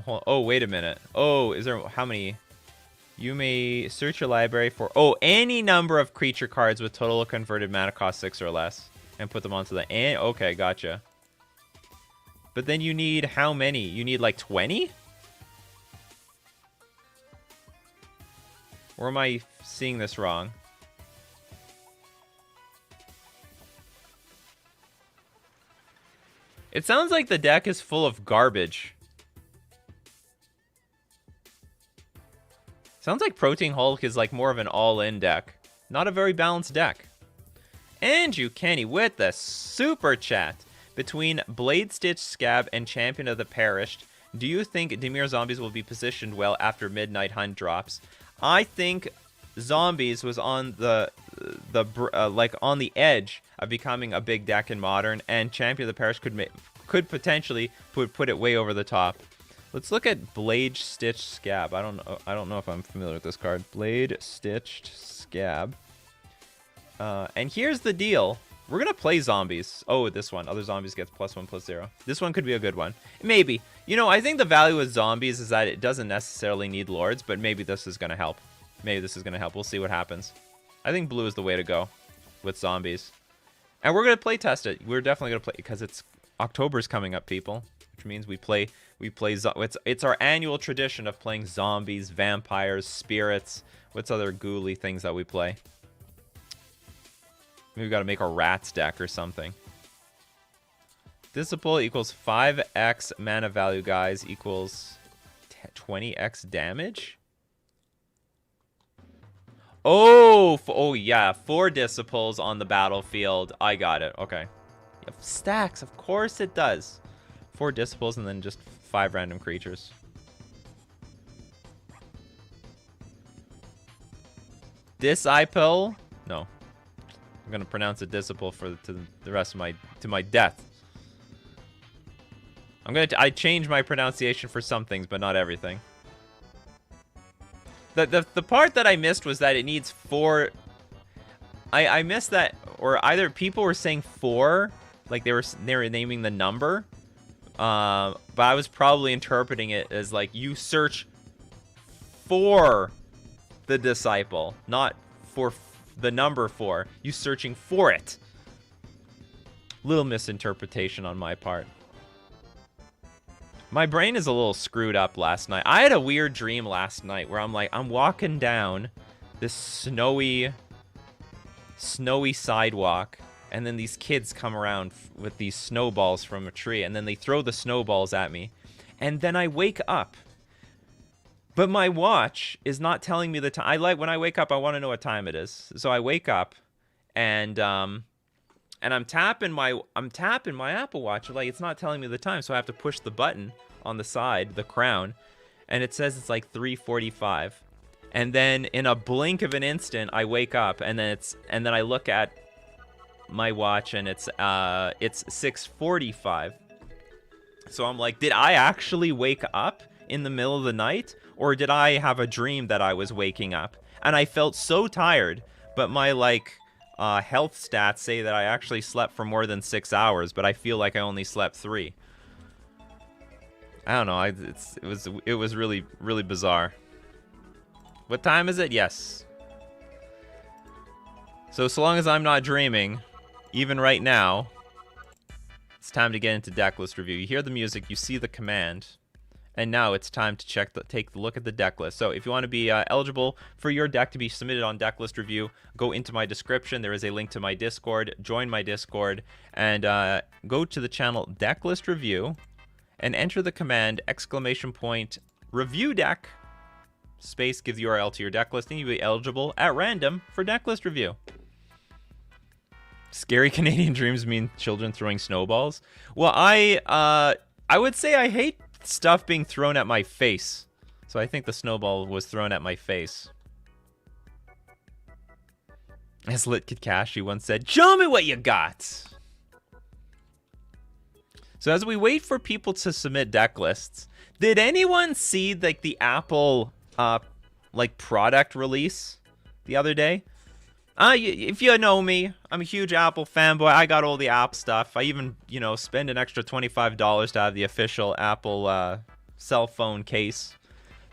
Oh, wait a minute. Oh, is there... How many? You may search your library for... Oh, any number of creature cards with total converted mana cost 6 or less. And put them onto the... Okay, gotcha. But then you need how many? You need like 20? Or am I seeing this wrong? It sounds like the deck is full of garbage. Sounds like Protein Hulk is like more of an all-in deck. Not a very balanced deck. Andrew Kenny with the super chat. Between Blade Stitch Scab and Champion of the Perished, do you think Dimir Zombies will be positioned well after Midnight Hunt drops? I think Zombies was on the on the edge of becoming a big deck in Modern, and Champion of the Perished could potentially put it way over the top. Let's look at Blade Stitched Scab. I don't know if I'm familiar with this card. Blade Stitched Scab. And here's the deal. We're going to play Zombies. Oh, this one. Other Zombies gets +1/+0. This one could be a good one. Maybe. You know, I think the value with Zombies is that it doesn't necessarily need Lords, but maybe this is going to help. Maybe this is going to help. We'll see what happens. I think blue is the way to go with Zombies. And we're going to play test it. We're definitely going to play because it's October's coming up, people. Which means we play it's our annual tradition of playing zombies, vampires, spirits. What's other ghouly things that we play? Maybe we got to make a rats deck or something. Disciple equals 5x mana value, guys, equals 20x damage. Oh yeah, 4 Disciples on the battlefield. I got it. Okay. Stacks, of course it does. 4 Disciples and then just 5 random creatures. Disciple? No. I'm gonna pronounce it disciple to the rest of my death. I change my pronunciation for some things, but not everything. The part that I missed was that it needs 4. I missed that, or either people were saying 4, like they were naming the number, but I was probably interpreting it as like you search for the disciple, not for the number 4. You searching for it. Little misinterpretation on my part. My brain is a little screwed up last night. I had a weird dream last night where I'm walking down this snowy sidewalk, and then these kids come around with these snowballs from a tree, and then they throw the snowballs at me. And then I wake up. But my watch is not telling me the time. When I wake up, I want to know what time it is. So I wake up, and I'm tapping my Apple Watch, like it's not telling me the time, so I have to push the button on the side, the crown, and it says it's like 3:45. And then in a blink of an instant, I wake up, and then I look at my watch, and it's 6:45. So I'm like, did I actually wake up in the middle of the night, or did I have a dream that I was waking up? And I felt so tired, but my health stats say that I actually slept for more than 6 hours, but I feel like I only slept 3. I don't know. It was really, really bizarre. What time is it? Yes. So long as I'm not dreaming, even right now, it's time to get into Decklist review. You hear the music, you see the command, and now it's time to take a look at the deck list. So if you want to be eligible for your deck to be submitted on Decklist review, go into my description. There is a link to my Discord. Join my Discord, and go to the channel Decklist review, and enter the command !review deck space gives URL to your deck list, and you'll be eligible at random for Decklist review. Scary Canadian dreams mean children throwing snowballs. Well, I would say I hate stuff being thrown at my face, so I think the snowball was thrown at my face. As Lit Kakashi once said, "Show me what you got." So as we wait for people to submit deck lists, did anyone see the Apple product release the other day? If you know me, I'm a huge Apple fanboy. I got all the app stuff. I even, spend an extra $25 to have the official Apple cell phone case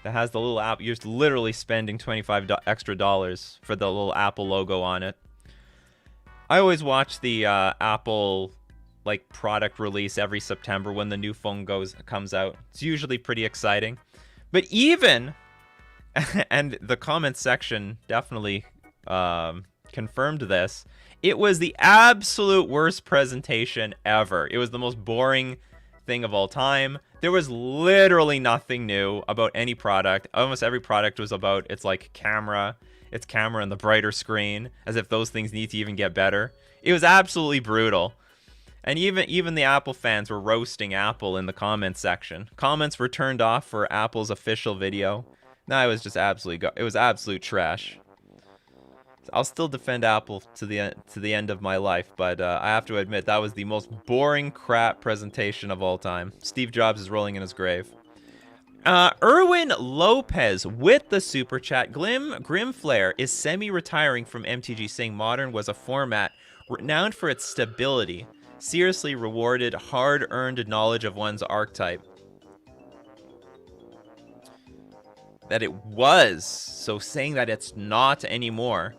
that has the little app. You're literally spending $25 extra for the little Apple logo on it. I always watch the Apple product release every September when the new phone comes out. It's usually pretty exciting. But even and the comment section definitely confirmed this. It was the absolute worst presentation ever. It was the most boring thing of all time. There was literally nothing new about any product. Almost every product was about its camera and the brighter screen, as if those things need to even get better. It was absolutely brutal. And even the Apple fans were roasting Apple in the comments section. Comments were turned off for Apple's official video. No, it was just absolute trash. I'll still defend Apple to the end of my life, but I have to admit that was the most boring crap presentation of all time. Steve Jobs is rolling in his grave. Erwin Lopez with the super chat. Grimflare is semi-retiring from MTG, saying Modern was a format renowned for its stability. Seriously rewarded hard-earned knowledge of one's archetype. That it was, so saying that it's not anymore.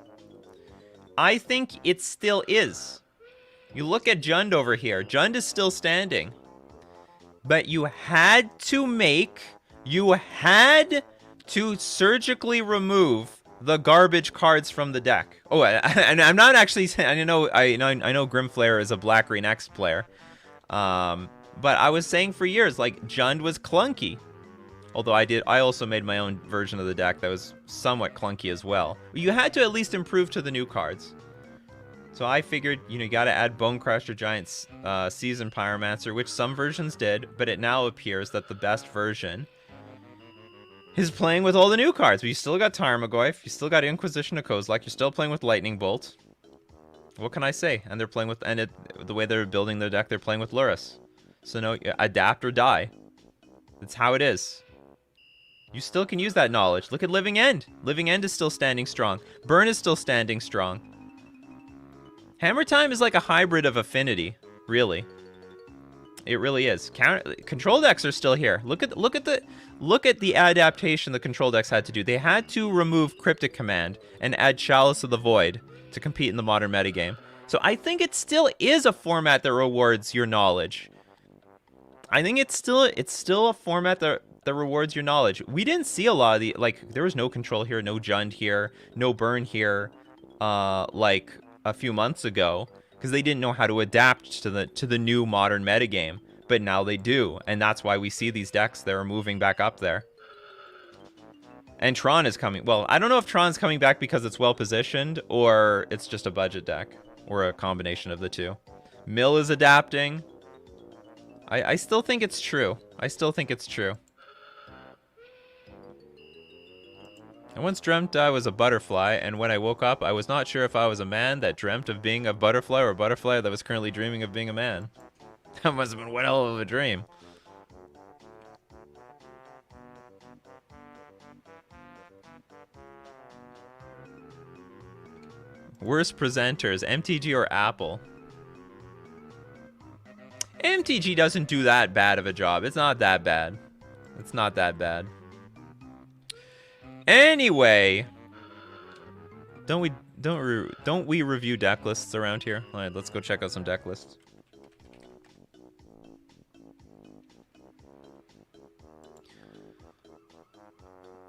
I think it still is. You look at Jund over here. Jund is still standing. But you had to surgically remove the garbage cards from the deck. Oh, and I'm not actually saying, I know Grimflare is a Black-Green X player. But I was saying for years, Jund was clunky. Although I also made my own version of the deck that was somewhat clunky as well. You had to at least improve to the new cards. So I figured, you gotta add Bonecrusher Giant's Seasoned Pyromancer, which some versions did, but it now appears that the best version is playing with all the new cards. But you still got Tarmogoyf, you still got Inquisition of Kozilek, you're still playing with Lightning Bolt. What can I say? And they're playing with, the way they're building their deck, they're playing with Lurrus. So no, adapt or die. That's how it is. You still can use that knowledge. Look at Living End. Living End is still standing strong. Burn is still standing strong. Hammer Time is like a hybrid of Affinity, really. It really is. Control decks are still here. Look at the adaptation the control decks had to do. They had to remove Cryptic Command and add Chalice of the Void to compete in the modern metagame. So I think it still is a format that rewards your knowledge. I think it's still a format that rewards your knowledge. We didn't see a lot of the, like, there was no control here, no Jund here, no burn here, like a few months ago, because they didn't know how to adapt to the new modern metagame. But now they do, and that's why we see these decks that are moving back up there. And Tron is coming. Well, I don't know if Tron's coming back because it's well positioned, or it's just a budget deck, or a combination of the two. Mill is adapting. I still think it's true. I still think it's true. I once dreamt I was a butterfly, and when I woke up, I was not sure if I was a man that dreamt of being a butterfly or a butterfly that was currently dreaming of being a man. That must have been one hell of a dream. Worst presenters, MTG or Apple? MTG doesn't do that bad of a job. It's not that bad. It's not that bad. Anyway, don't we review deck lists around here? All right, let's go check out some deck lists.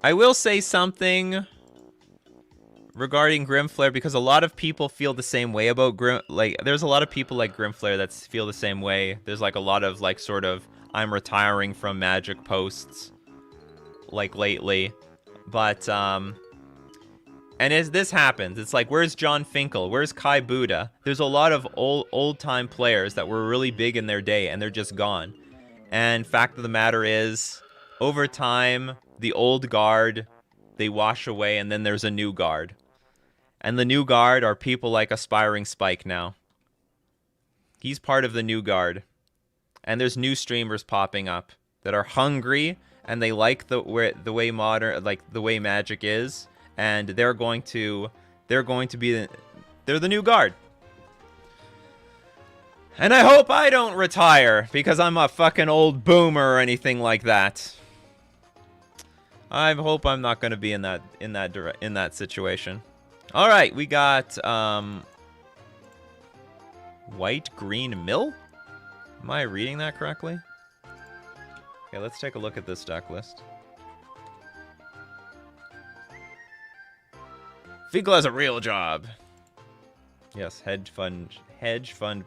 I will say something regarding Grimflare, because a lot of people feel the same way about there's a lot of people like Grimflare that feel the same way. There's like a lot of like sort of I'm retiring from Magic posts like lately. But and as this happens, it's like, where's John Finkel? Where's Kai Buddha? There's a lot of old time players that were really big in their day, and they're just gone. And fact of the matter is, over time, the old guard, they wash away, and then there's a new guard. And the new guard are people like AspiringSpike now. He's part of the new guard. And there's new streamers popping up that are hungry, and they like the way modern, like the way Magic is, and they're going to be they're the new guard. And I hope I don't retire because I'm a fucking old boomer or anything like that. I hope I'm not going to be in that situation. All right, we got White Green Mill. Am I reading that correctly? Okay, let's take a look at this deck list. Finkel has a real job. Yes, hedge fund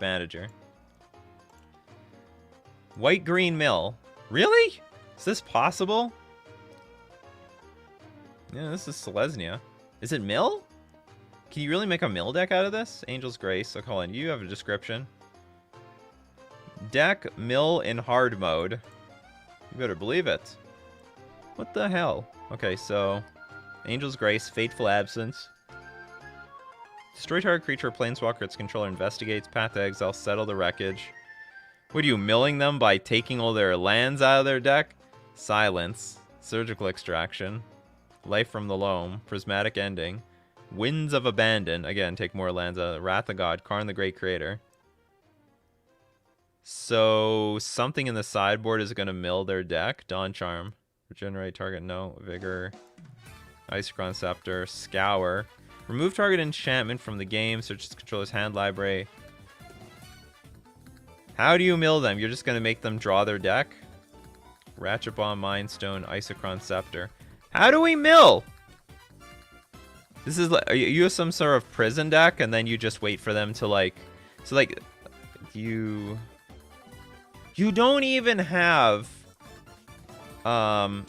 manager. White Green Mill. Really? Is this possible? Yeah, this is Selesnya. Is it Mill? Can you really make a Mill deck out of this? Angel's Grace. So, hold on. You have a description. Deck Mill in hard mode. You better believe it. What the hell? Okay, so Angel's Grace, Fateful Absence. Destroy target creature or planeswalker its controller investigates. Path to Exile, settle the wreckage. What are you, milling them by taking all their lands out of their deck? Silence. Surgical Extraction. Life from the Loam. Prismatic Ending. Winds of Abandon. Again, take more lands out of Wrath of God. Karn the Great Creator. So, something in the sideboard is going to mill their deck. Dawn Charm. Regenerate target, no. Vigor. Isochron Scepter. Scour. Remove target enchantment from the game. Search its controller's hand library. How do you mill them? You're just going to make them draw their deck? Ratchet Bomb, Mind Stone, Isochron Scepter. How do we mill? This is like, you have some sort of prison deck, and then you just wait for them to like... So like, you don't even have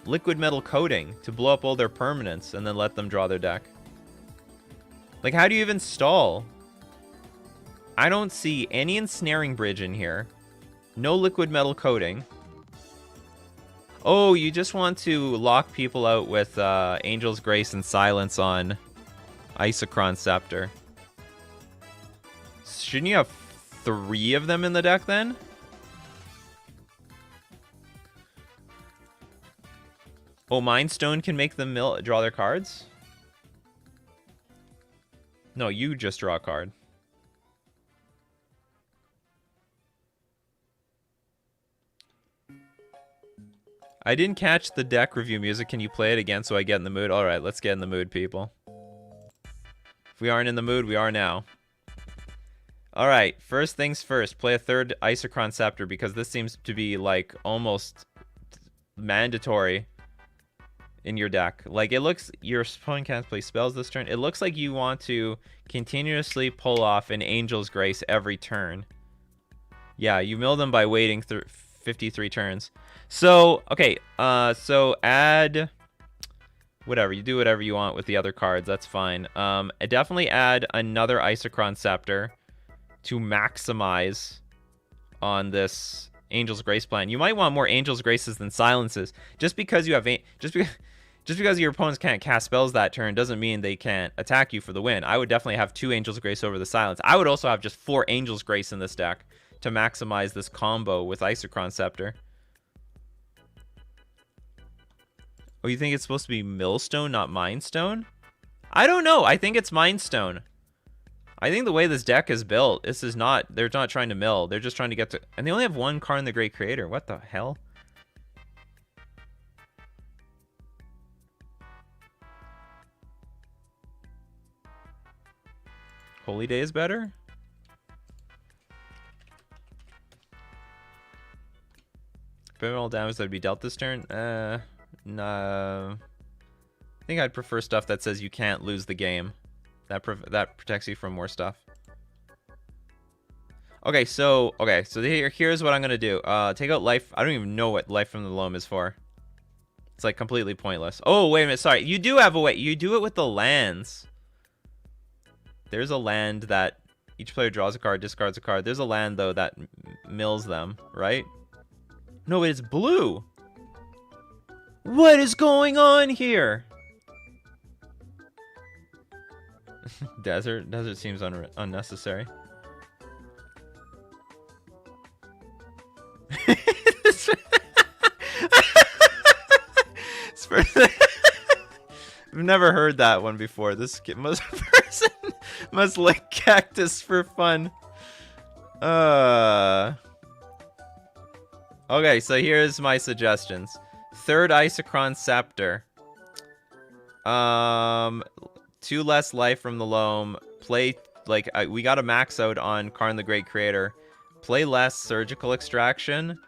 liquid metal coating to blow up all their permanents and then let them draw their deck. Like, how do you even stall? I don't see any ensnaring bridge in here. No liquid metal coating. Oh, you just want to lock people out with Angel's Grace and Silence on Isochron Scepter. shouldn't you have 3 of them in the deck then? Oh, Mind Stone can make them draw their cards? No, you just draw a card. I didn't catch the deck review music. Can you play it again so I get in the mood? All right, let's get in the mood, people. If we aren't in the mood, we are now. All right, first things first. Play a 3rd Isochron Scepter because this seems to be like almost mandatory in your deck. Like, it looks, your opponent can't play spells this turn. It looks like you want to continuously pull off an Angel's Grace every turn. Yeah, you mill them by waiting 53 turns. So, okay, so add whatever. You do whatever you want with the other cards. That's fine. Definitely add another Isochron Scepter to maximize on this Angel's Grace plan. You might want more Angel's Graces than Silences. Just because you have just because your opponents can't cast spells that turn doesn't mean they can't attack you for the win. I would definitely have 2 Angel's Grace over the Silence. I would also have just 4 Angel's Grace in this deck to maximize this combo with Isochron Scepter. Oh, you think it's supposed to be Millstone, not Mind Stone? I don't know. I think it's Mind Stone. I think the way this deck is built, this is not... They're not trying to mill. They're just trying to get to... And they only have 1 Karn the Great Creator. What the hell? Holy Day is better? All damage that would be dealt this turn? No. I think I'd prefer stuff that says you can't lose the game. That protects you from more stuff. Okay, so here's what I'm gonna do. Take out life. I don't even know what Life from the Loam is for. It's like completely pointless. Oh, wait a minute. Sorry, you do have a way. You do it with the lands. There's a land that each player draws a card, discards a card. There's a land though that mills them, right? No, it's blue. What is going on here? Desert seems unnecessary. I've never heard that one before. This person must lick cactus for fun. Okay, so here's my suggestions. 3rd Isochron Scepter. 2 less life from the Loam. Play, like, we gotta max out on Karn the Great Creator. Play less Surgical Extraction.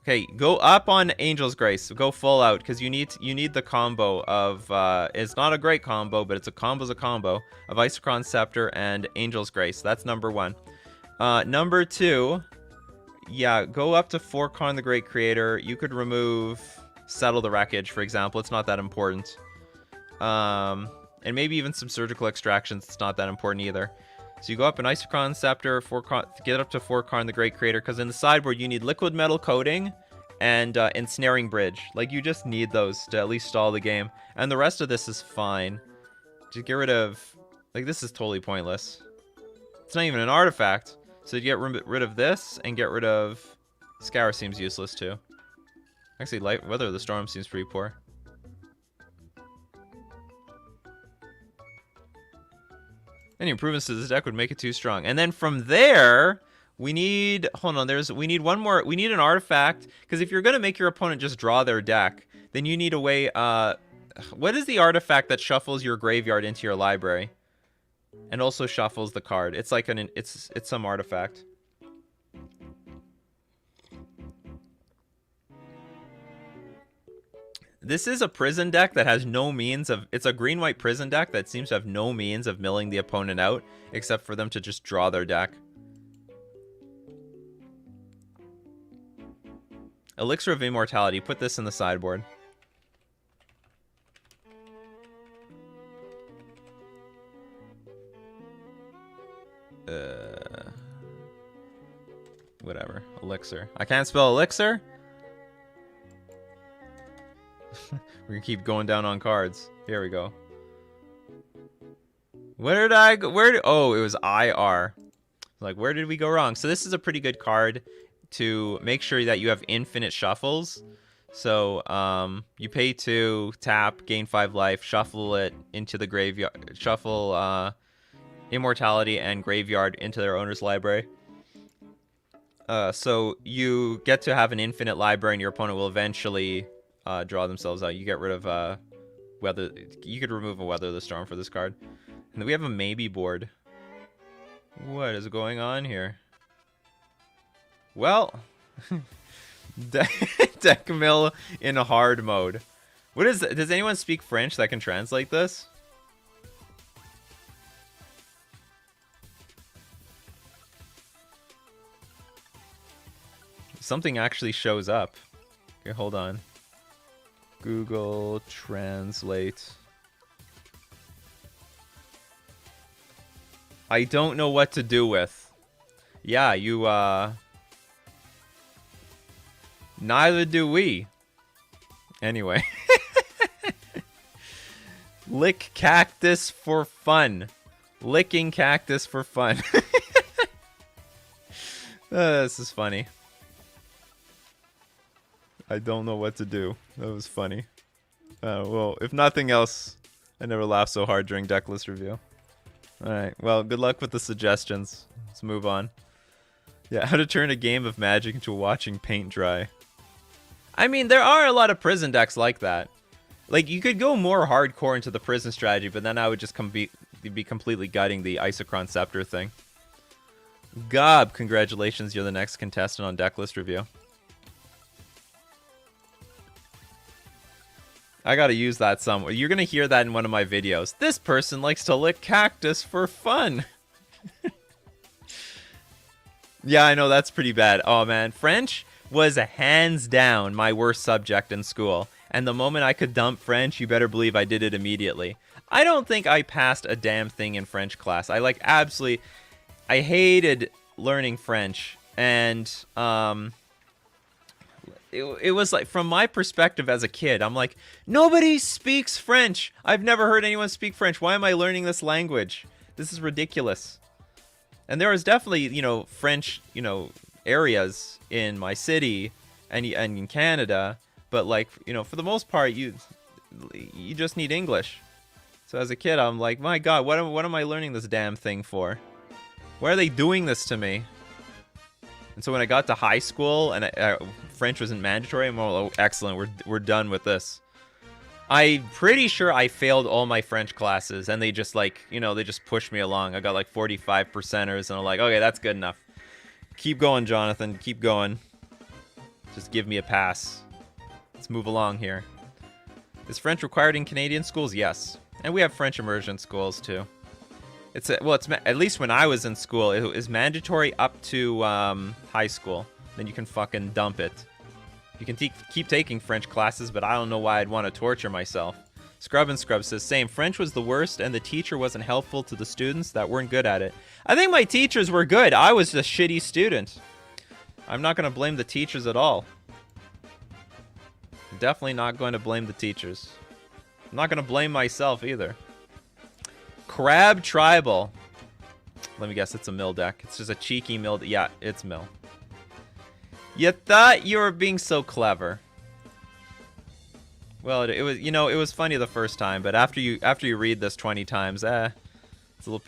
Okay, go up on Angel's Grace. Go full out, because you need the combo of, it's not a great combo, but it's a combo's a combo, of Isochron Scepter and Angel's Grace. That's number 1. Number 2, yeah, go up to 4 Karn the Great Creator. You could remove Settle the Wreckage, for example. It's not that important. And maybe even some Surgical Extractions. It's not that important either. So you go up an Isochron Scepter, get up to 4 Karn the Great Creator, because in the sideboard you need Liquid Metal Coating and Ensnaring Bridge. Like, you just need those to at least stall the game. And the rest of this is fine. Just get rid of... Like, this is totally pointless. It's not even an artifact. So you get rid of this and get rid of... Scour seems useless too. Actually, Weather of the Storm seems pretty poor. Any improvements to this deck would make it too strong. And then from there, we need... Hold on, we need one more... We need an artifact. Because if you're going to make your opponent just draw their deck, then you need a way... what is the artifact that shuffles your graveyard into your library? And also shuffles the card. It's like it's some artifact. This is a prison deck that has no means of... It's a green-white prison deck that seems to have no means of milling the opponent out, except for them to just draw their deck. Elixir of Immortality. Put this in the sideboard. Whatever. Elixir. I can't spell elixir? We're gonna keep going down on cards. Here we go. Where did I go? Oh, it was IR. Like, where did we go wrong? So this is a pretty good card to make sure that you have infinite shuffles. So you pay 2, tap, gain 5 life, shuffle it into the graveyard, shuffle Immortality and Graveyard into their owner's library. So you get to have an infinite library, and your opponent will eventually draw themselves out. You get rid of Weather. You could remove a Weather the Storm for this card. And then we have a maybe board. What is going on here? Well, deck mill in a hard mode. What is? Does anyone speak French that can translate this? Something actually shows up. Okay, hold on. Google Translate. I don't know what to do with. Yeah, you, neither do we. Anyway. Lick cactus for fun. Licking cactus for fun. This is funny. I don't know what to do. That was funny. Well, if nothing else, I never laughed so hard during Decklist review. Alright, well, good luck with the suggestions. Let's move on. Yeah, how to turn a game of Magic into watching paint dry. I mean, there are a lot of prison decks like that. Like, you could go more hardcore into the prison strategy, but then I would just be completely gutting the Isochron Scepter thing. Gob, congratulations, you're the next contestant on Decklist review. I gotta use that somewhere. You're gonna hear that in one of my videos. This person likes to lick cactus for fun. Yeah, I know, that's pretty bad. Oh man, French was hands down my worst subject in school. And the moment I could dump French, you better believe I did it immediately. I don't think I passed a damn thing in French class. I hated learning French. And, it was like, from my perspective as a kid, I'm like, nobody speaks French. I've never heard anyone speak French. Why am I learning this language? This is ridiculous. And there was definitely, you know, French, you know, areas in my city and in Canada. But like, you know, for the most part, you just need English. So as a kid, I'm like, my God, what am I learning this damn thing for? Why are they doing this to me? And so when I got to high school and French wasn't mandatory, I'm all, oh, excellent, we're done with this. I'm pretty sure I failed all my French classes, and they just, like, you know, they just pushed me along. I got like 45%ers, and I'm like, okay, that's good enough. Keep going, Jonathan, keep going. Just give me a pass. Let's move along here. Is French required in Canadian schools? Yes. And we have French immersion schools, too. It's at least when I was in school, it was mandatory up to high school. Then you can fucking dump it. You can keep taking French classes, but I don't know why I'd want to torture myself. Scrub and Scrub says, same, French was the worst, and the teacher wasn't helpful to the students that weren't good at it. I think my teachers were good. I was a shitty student. I'm not going to blame the teachers at all. Definitely not going to blame the teachers. I'm not going to blame myself either. Crab Tribal. Let me guess, it's a mill deck. It's just a cheeky mill. Yeah, it's mill. You thought you were being so clever. Well, it was, you know, it was funny the first time, but after you read this 20 times, it's a little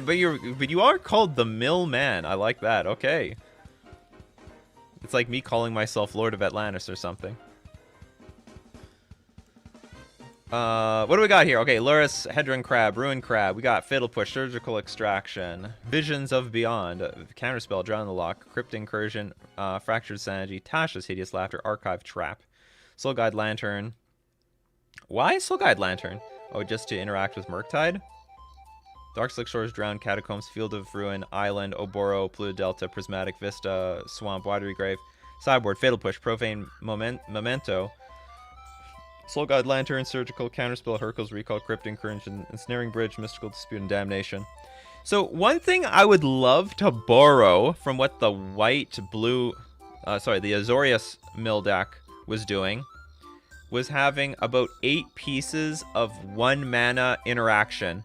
but you are called the Mill Man. I like that. Okay. It's like me calling myself Lord of Atlantis or something. What do we got here? Okay, Luris, Hedron Crab, Ruin Crab. We got Fatal Push, Surgical Extraction, Visions of Beyond, Counterspell, Drown the Lock, Crypt Incursion, Fractured Sanity, Tasha's Hideous Laughter, Archive Trap, Soul Guide Lantern. Why Soul Guide Lantern? Oh, just to interact with Murktide? Dark Slick Shores, Drowned Catacombs, Field of Ruin, Island, Oboro, Blue Delta, Prismatic Vista, Swamp, Watery Grave, Sideboard, Fatal Push, Profane Memento, Soul Guide Lantern, Surgical, Counterspell, Hercules, Recall, Crypt Incursion, Ensnaring Bridge, Mystical Dispute, and Damnation. So one thing I would love to borrow from what the the Azorius mill deck was doing was having about 8 pieces of 1 mana interaction.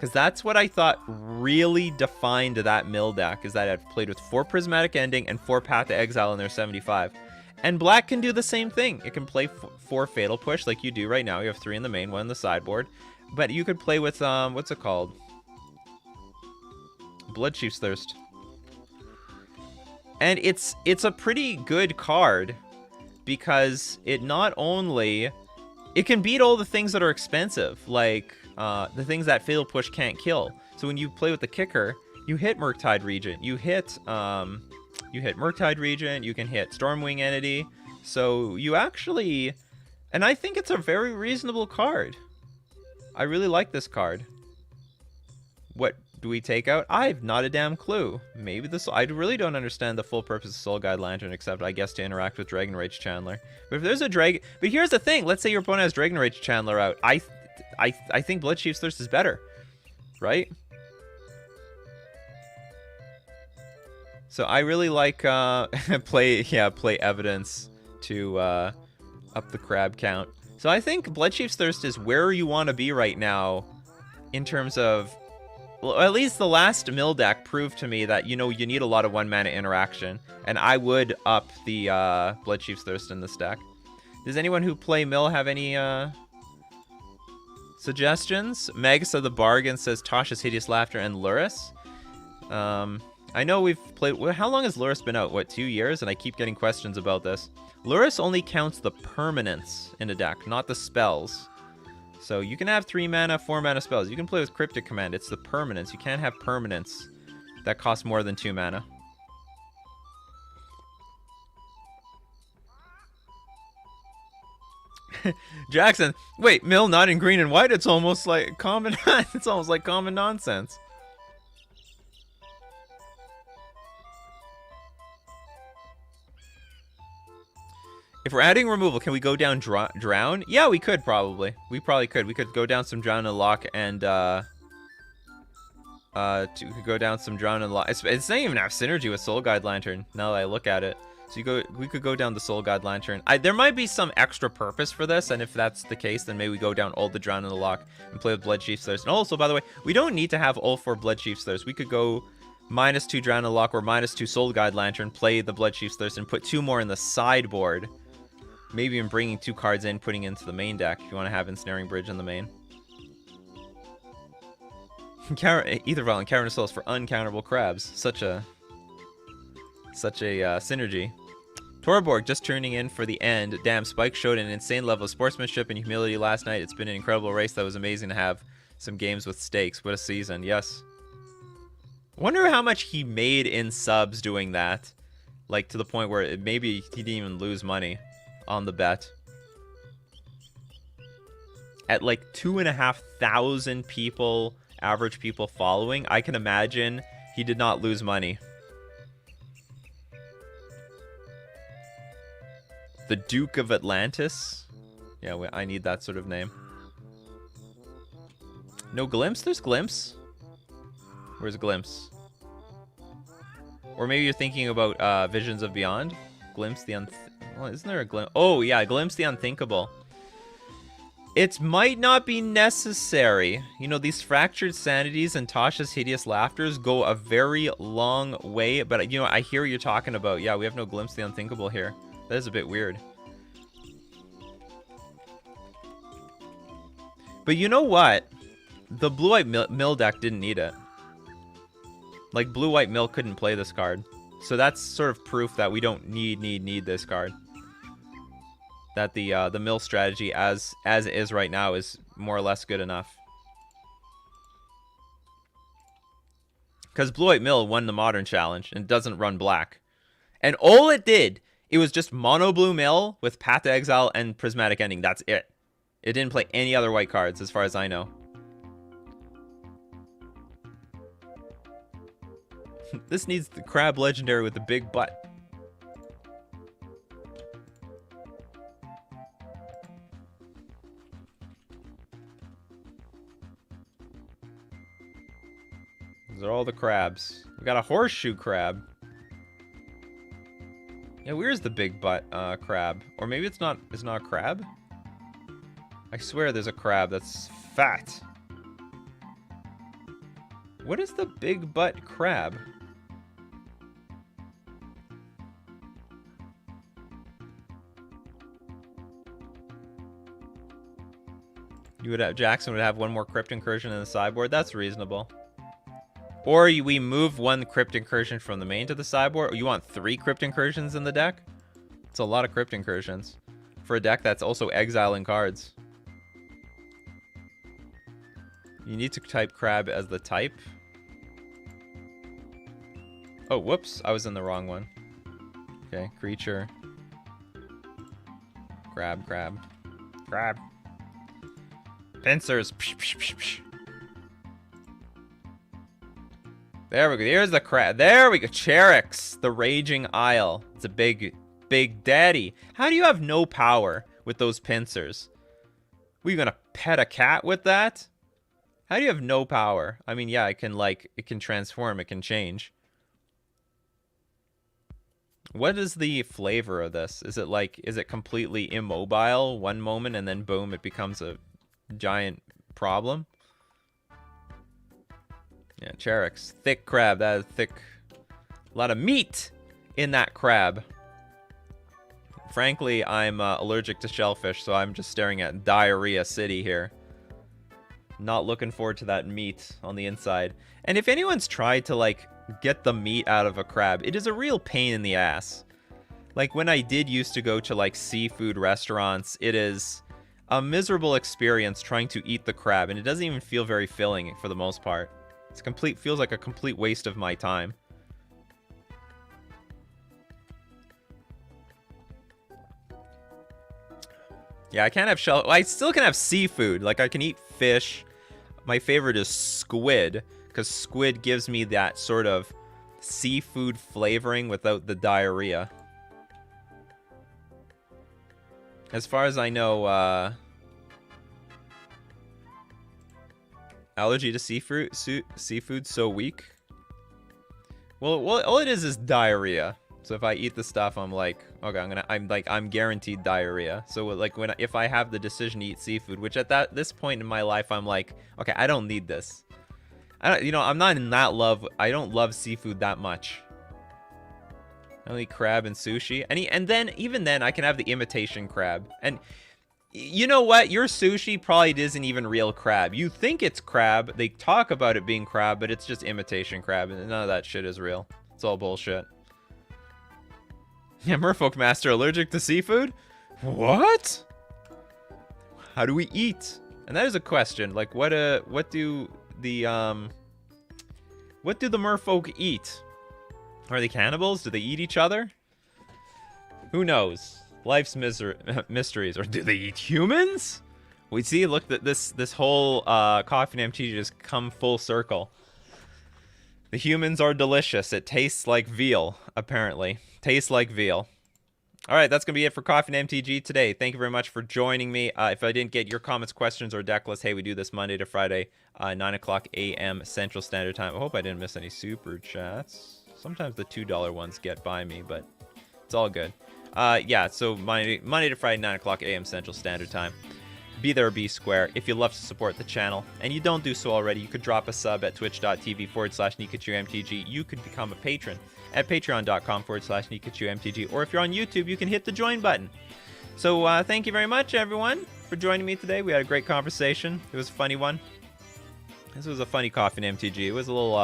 Because that's what I thought really defined that mill deck, is that it played with 4 Prismatic Ending and 4 Path to Exile in their 75. And black can do the same thing. It can play 4 Fatal Push like you do right now. You have 3 in the main, 1 in the sideboard. But you could play with, what's it called? Bloodchief's Thirst. And it's a pretty good card because it not only... It can beat all the things that are expensive, like the things that Fatal Push can't kill. So when you play with the kicker, you hit Murktide Regent, you hit Murktide Regent, you can hit Stormwing Entity. So you actually, and I think it's a very reasonable card. I really like this card. What do we take out? I've not a damn clue. Maybe this. I really don't understand the full purpose of Soul Guide Lantern, except I guess to interact with Dragon Rage Chandler. But if there's a dragon, but here's the thing. Let's say your opponent has Dragon Rage Chandler out. I think Bloodchief's Thirst is better, right? So I really like play Evidence to up the crab count. So I think Bloodchief's Thirst is where you want to be right now in terms of. Well, at least the last mill deck proved to me that, you know, you need a lot of 1-mana interaction. And I would up the Bloodchief's Thirst in this deck. Does anyone who play mill have any suggestions? Meg said the bargain says Tasha's Hideous Laughter and Luris. I know we've played... How long has Luris been out? What, 2 years? And I keep getting questions about this. Luris only counts the permanents in a deck, not the spells. So you can have 3-mana, 4-mana spells. You can play with Cryptic Command. It's the permanents. You can't have permanents that cost more than 2 mana. Jackson, wait, mill not in green and white? It's almost like common. It's almost like common nonsense. If we're adding removal, can we go down Drown? Yeah, we could probably. We probably could. We could go down some Drown and Lock and we could go down some Drown and Lock. It doesn't even have synergy with Soul Guide Lantern now that I look at it. So we could go down the Soul Guide Lantern. There might be some extra purpose for this, and if that's the case, then maybe we go down all the Drown and the Lock and play with Bloodchief's Thirst. And also, by the way, we don't need to have all 4 Bloodchief's Thirst. We could go -2 Drown and Lock or -2 Soul Guide Lantern, play the Bloodchief's Thirst, and put 2 more in the sideboard. Maybe even bringing 2 cards in, putting into the main deck if you want to have Ensnaring Bridge in the main. Etherval and Cavern of Souls for uncounterable crabs. Such a synergy. Torborg just tuning in for the end. Damn, Spike showed an insane level of sportsmanship and humility last night. It's been an incredible race. That was amazing to have some games with stakes. What a season. Yes. Wonder how much he made in subs doing that. Like, to the point where maybe he didn't even lose money on the bet. At like 2,500 people, average people following, I can imagine he did not lose money. The Duke of Atlantis? Yeah, I need that sort of name. No Glimpse? There's Glimpse. Where's Glimpse? Or maybe you're thinking about Visions of Beyond? Glimpse the well, isn't there a Glimpse? Oh, yeah, Glimpse the Unthinkable. It might not be necessary. You know, these Fractured Sanities and Tasha's Hideous Laughters go a very long way. But, you know, I hear what you're talking about. Yeah, we have no Glimpse the Unthinkable here. That is a bit weird. But you know what? The Blue-White Mill deck didn't need it. Like, Blue-White Mill couldn't play this card. So that's sort of proof that we don't need this card. That the mill strategy as it is right now is more or less good enough. Because Blue-White Mill won the Modern Challenge and doesn't run black. And all it did, it was just mono Blue Mill with Path to Exile and Prismatic Ending. That's it. It didn't play any other white cards as far as I know. This needs the Crab Legendary with the big butt. Those are all the crabs. We got a Horseshoe Crab. Yeah, where's the big butt crab? Or maybe it's not a crab? I swear there's a crab that's fat. What is the big butt crab? Jackson would have one more crypt incursion in the sideboard. That's reasonable. Or we move one crypt incursion from the main to the sideboard. Or you want 3 crypt incursions in the deck? It's a lot of crypt incursions for a deck that's also exiling cards. You need to type crab as the type. Oh, whoops. I was in the wrong one. Okay, creature. Crab. Pincers. Psh, psh, psh, psh. There we go. Here's the crab. There we go. Cherix, the Raging Isle. It's a big daddy. How do you have no power with those pincers? Were you gonna pet a cat with that? How do you have no power? I mean, yeah, it can transform, it can change. What is the flavor of this? Is it completely immobile one moment and then boom, it becomes a giant problem? Yeah, Cherix. Thick crab. That is thick. A lot of meat in that crab. Frankly, I'm allergic to shellfish, so I'm just staring at Diarrhea City here. Not looking forward to that meat on the inside. And if anyone's tried to, get the meat out of a crab, it is a real pain in the ass. Like, when I did used to go to, seafood restaurants, it is a miserable experience trying to eat the crab, and it doesn't even feel very filling for the most part. Feels like a complete waste of my time. Yeah, I can't have I still can have seafood. I can eat fish. My favorite is squid, because squid gives me that sort of seafood flavoring without the diarrhea. As far as I know, allergy to seafood so weak. Well, all it is diarrhea. So if I eat the stuff, I'm like, okay, I'm guaranteed diarrhea. So if I have the decision to eat seafood, which at this point in my life, I'm like, okay, I don't need this. I'm not in that love. I don't love seafood that much. I only eat crab and sushi, and then even then I can have the imitation crab. And you know what? Your sushi probably isn't even real crab. You think it's crab. They talk about it being crab, but it's just imitation crab, and none of that shit is real. It's all bullshit. Yeah, Merfolk Master allergic to seafood? What? How do we eat? And that is a question. What do the merfolk eat? Are they cannibals? Do they eat each other? Who knows? Life's mysteries. Or do they eat humans? We see, look, that this whole Coffee and MTG just come full circle. The humans are delicious. It tastes like veal, apparently. Tastes like veal. All right, that's going to be it for Coffee and MTG today. Thank you very much for joining me. If I didn't get your comments, questions, or deck list, hey, we do this Monday to Friday, 9 o'clock a.m. Central Standard Time. I hope I didn't miss any super chats. Sometimes the $2 ones get by me, but it's all good. Yeah, so Monday to Friday, 9 o'clock a.m. Central Standard Time. Be there or be square. If you love to support the channel, and you don't do so already, you could drop a sub at twitch.tv/NikachumTG. You could become a patron at patreon.com/NikachumTG. Or if you're on YouTube, you can hit the join button. So thank you very much, everyone, for joining me today. We had a great conversation. It was a funny one. This was a funny Coffee and MTG. It was a little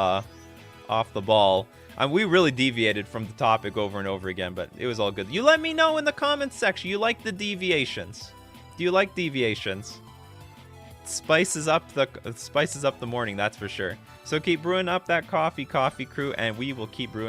off the ball. We really deviated from the topic over and over again, but it was all good. You let me know in the comments section. You like the deviations. Do you like deviations? Spices up the morning, that's for sure. So keep brewing up that coffee crew, and we will keep brewing